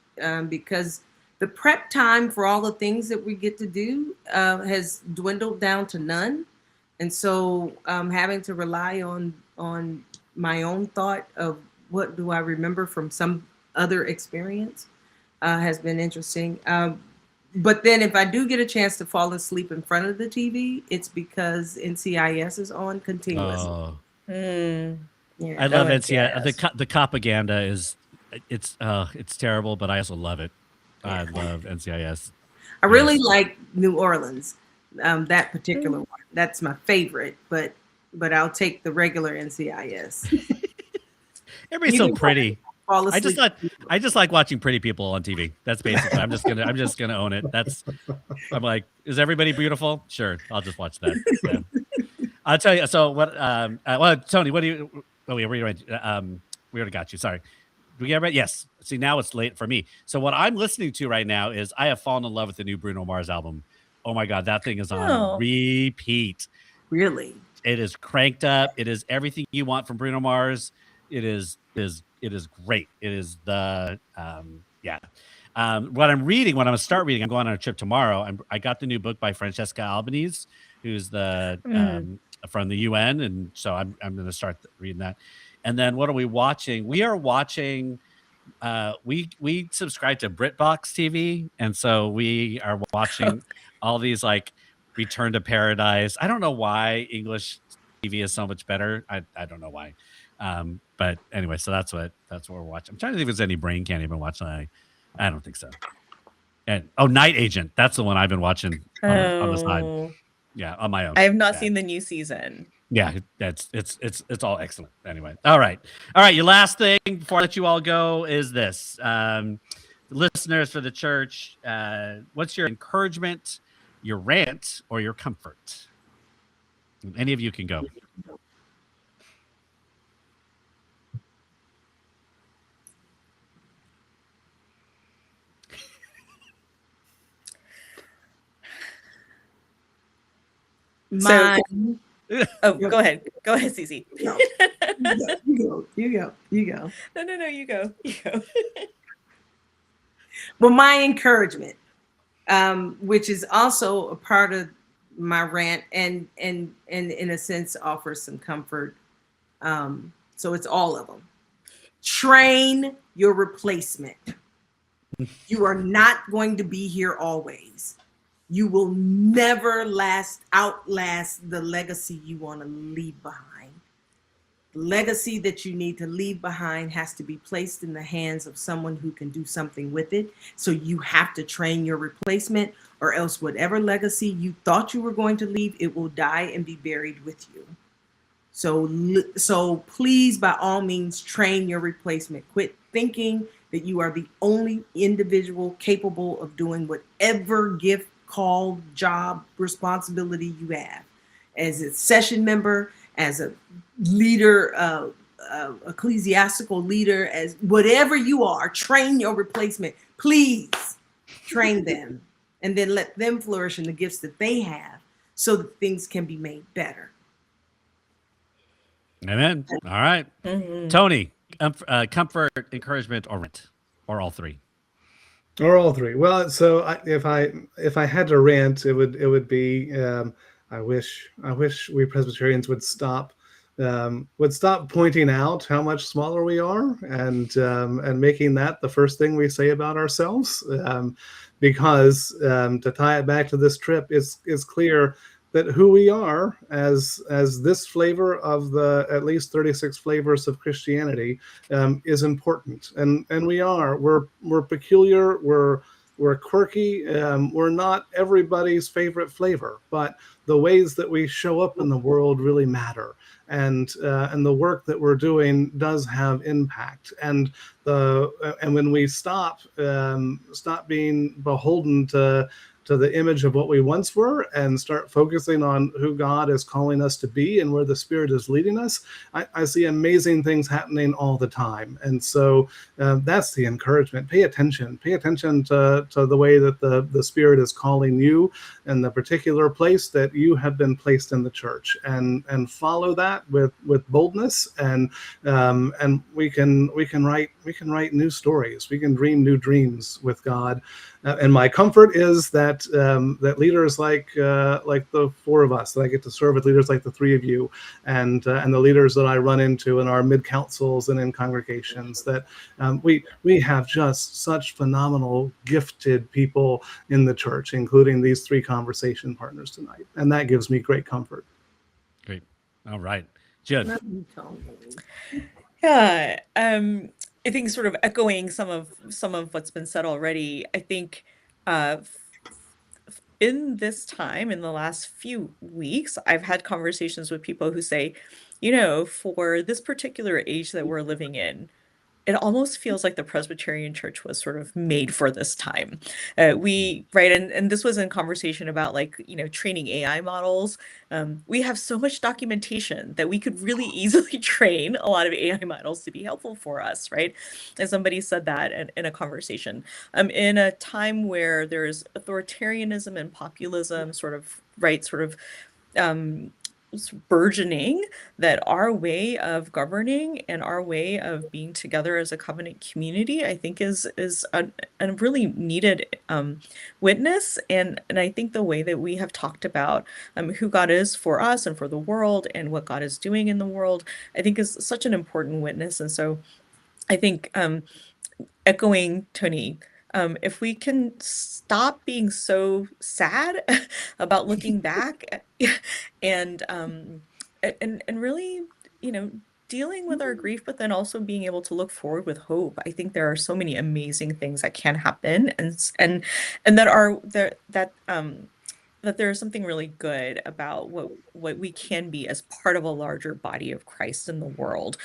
because the prep time for all the things that we get to do has dwindled down to none, and so having to rely on my own thought of what do I remember from some other experience has been interesting. But then if I do get a chance to fall asleep in front of the TV, it's because NCIS is on continuously. Oh, Yeah. I love NCIS. NCIS. The propaganda is it's terrible, but I also love it. I love NCIS. I really like New Orleans, that particular one. That's my favorite, but I'll take the regular NCIS. Everybody's so pretty. Fall I asleep. just like watching pretty people on TV. That's basically. I'm just gonna own it. I'm like, is everybody beautiful? Sure, I'll just watch that. Yeah. I'll tell you. So what? Well, Tony, what do you? Oh, we already got you. Sorry. Do we get ready? Yes. See, now it's late for me. So what I'm listening to right now is I have fallen in love with the new Bruno Mars album. Oh my God, that thing is on repeat. Really? It is cranked up. It is everything you want from Bruno Mars. It is great. It is the what I'm reading, when I'm gonna start reading, I'm going on a trip tomorrow. I got the new book by Francesca Albanese, who's the from the UN, and so I'm gonna start reading that. And then what are we watching? We are watching. We subscribe to BritBox TV, and so we are watching all these like Return to Paradise. I don't know why English TV is so much better. I don't know why. But anyway, so that's what we're watching. I'm trying to think if there's any brain can't even watch that. I don't think so. And Night Agent. That's the one I've been watching on the side. Yeah, on my own. I have not seen the new season. Yeah, it's all excellent. Anyway, all right. Your last thing before I let you all go is this: listeners for the church. What's your encouragement, your rant, or your comfort? Any of you can go. Mine. Oh, go ahead, CeCe. You go. No, you go. Well, my encouragement, which is also a part of my rant, and in a sense offers some comfort. So it's all of them. Train your replacement. You are not going to be here always. You will never outlast the legacy you want to leave behind. The legacy that you need to leave behind has to be placed in the hands of someone who can do something with it. So you have to train your replacement, or else whatever legacy you thought you were going to leave, it will die and be buried with you. So please, by all means, train your replacement. Quit thinking that you are the only individual capable of doing whatever gift, call, job, responsibility you have. As a session member, as a leader, ecclesiastical leader, as whatever you are, train your replacement. Please train them, and then let them flourish in the gifts that they have, so that things can be made better. Amen. All right. Mm-hmm. Tony, comfort, encouragement, or rant, or all three? Or all three. Well, so if I had to rant, it would be I wish we Presbyterians would stop pointing out how much smaller we are, and making that the first thing we say about ourselves, because to tie it back to this trip, is clear that who we are as this flavor of the at least 36 flavors of Christianity is important, and we're peculiar, we're quirky, we're not everybody's favorite flavor, but the ways that we show up in the world really matter, and the work that we're doing does have impact, and when we stop being beholden to the image of what we once were, and start focusing on who God is calling us to be and where the Spirit is leading us, I see amazing things happening all the time. And so that's the encouragement. Pay attention to the way that the Spirit is calling you and the particular place that you have been placed in the church, and follow that with boldness, and we can write new stories. We can dream new dreams with God, And my comfort is that that leaders like the four of us, that I get to serve with leaders like the three of you, and the leaders that I run into in our mid councils and in congregations, that we have just such phenomenal, gifted people in the church, including these three conversation partners tonight, and that gives me great comfort. Great. All right, Jen. Yeah, I think sort of echoing some of what's been said already. I think in this time, in the last few weeks, I've had conversations with people who say, for this particular age that we're living in, it almost feels like the Presbyterian Church was sort of made for this time. Right, and this was in conversation about training AI models. We have so much documentation that we could really easily train a lot of AI models to be helpful for us, right? And somebody said that in a conversation. In a time where there's authoritarianism and populism burgeoning, that our way of governing and our way of being together as a covenant community, I think is a really needed witness. And I think the way that we have talked about who God is for us and for the world and what God is doing in the world, I think is such an important witness. And so I think echoing Tony, if we can stop being so sad about looking back and really, dealing with our grief, but then also being able to look forward with hope. I think there are so many amazing things that can happen, and that there's something really good about what we can be as part of a larger body of Christ in the world.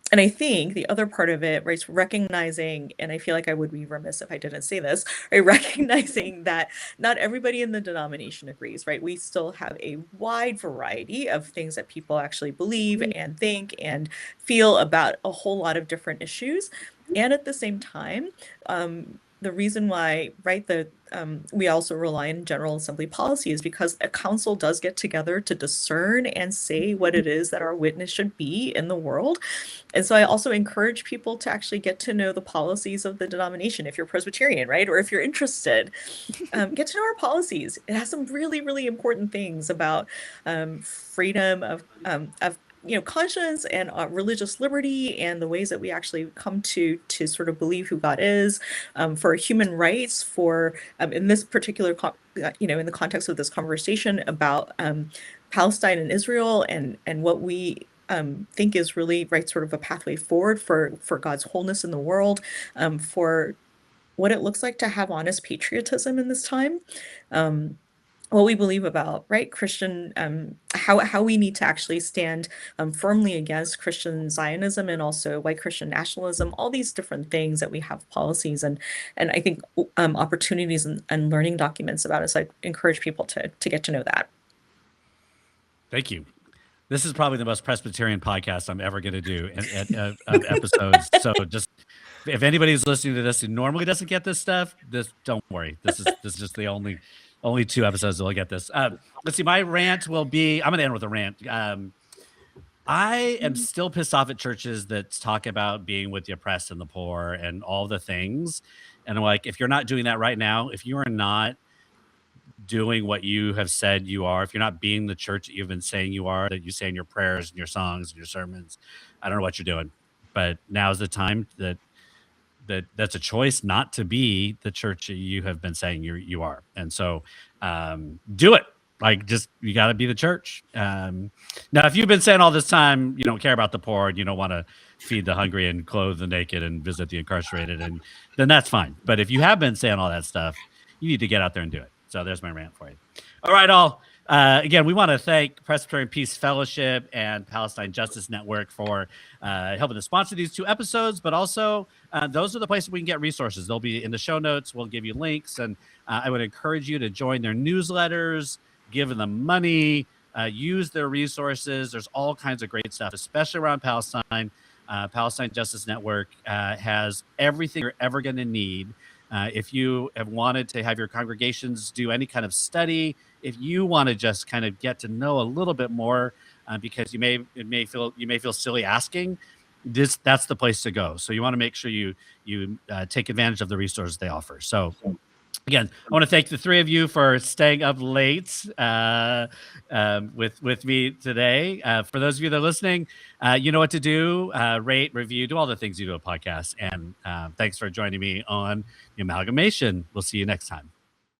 And I think the other part of it, right, is recognizing, and I feel like I would be remiss if I didn't say this, right, recognizing that not everybody in the denomination agrees, right? We still have a wide variety of things that people actually believe and think and feel about a whole lot of different issues. And at the same time, the reason why, right, we also rely on General Assembly policy is because a council does get together to discern and say what it is that our witness should be in the world. And so I also encourage people to actually get to know the policies of the denomination if you're Presbyterian, right? Or if you're interested, get to know our policies. It has some really, really important things about freedom of conscience and religious liberty and the ways that we actually come to sort of believe who God is, for human rights, for in this particular in the context of this conversation about Palestine and Israel and what we think is really, right, sort of a pathway forward for God's wholeness in the world, for what it looks like to have honest patriotism in this time. What we believe about, right, Christian, how we need to actually stand firmly against Christian Zionism and also white Christian nationalism, all these different things that we have policies and I think opportunities and learning documents about it. So I encourage people to get to know that. Thank you. This is probably the most Presbyterian podcast I'm ever going to do of episodes. So just, if anybody's listening to this who normally doesn't get this stuff, don't worry. This is just the only 2 episodes that will get this. Let's see. My rant will be, I'm going to end with a rant. I am still pissed off at churches that talk about being with the oppressed and the poor and all the things. And I'm like, if you're not doing that right now, if you are not doing what you have said you are, if you're not being the church that you've been saying you are, that you say in your prayers and your songs and your sermons, I don't know what you're doing. But now's the time that's a choice not to be the church that you have been saying you are. And so do it. You got to be the church. Now, if you've been saying all this time, you don't care about the poor and you don't want to feed the hungry and clothe the naked and visit the incarcerated, and then that's fine. But if you have been saying all that stuff, you need to get out there and do it. So there's my rant for you. All right, all. Again, we want to thank Presbyterian Peace Fellowship and Palestine Justice Network for helping to sponsor these 2 episodes, but also those are the places we can get resources. They'll be in the show notes. We'll give you links, and I would encourage you to join their newsletters, give them money, use their resources. There's all kinds of great stuff, especially around Palestine. Palestine Justice Network has everything you're ever going to need. If you have wanted to have your congregations do any kind of study, if you want to just kind of get to know a little bit more, because you may feel silly asking, that's the place to go. So you want to make sure you take advantage of the resources they offer. So again, I want to thank the three of you for staying up late with me today. For those of you that are listening, you know what to do. Rate, review, do all the things you do a podcast. And thanks for joining me on The Amalgamation. We'll see you next time.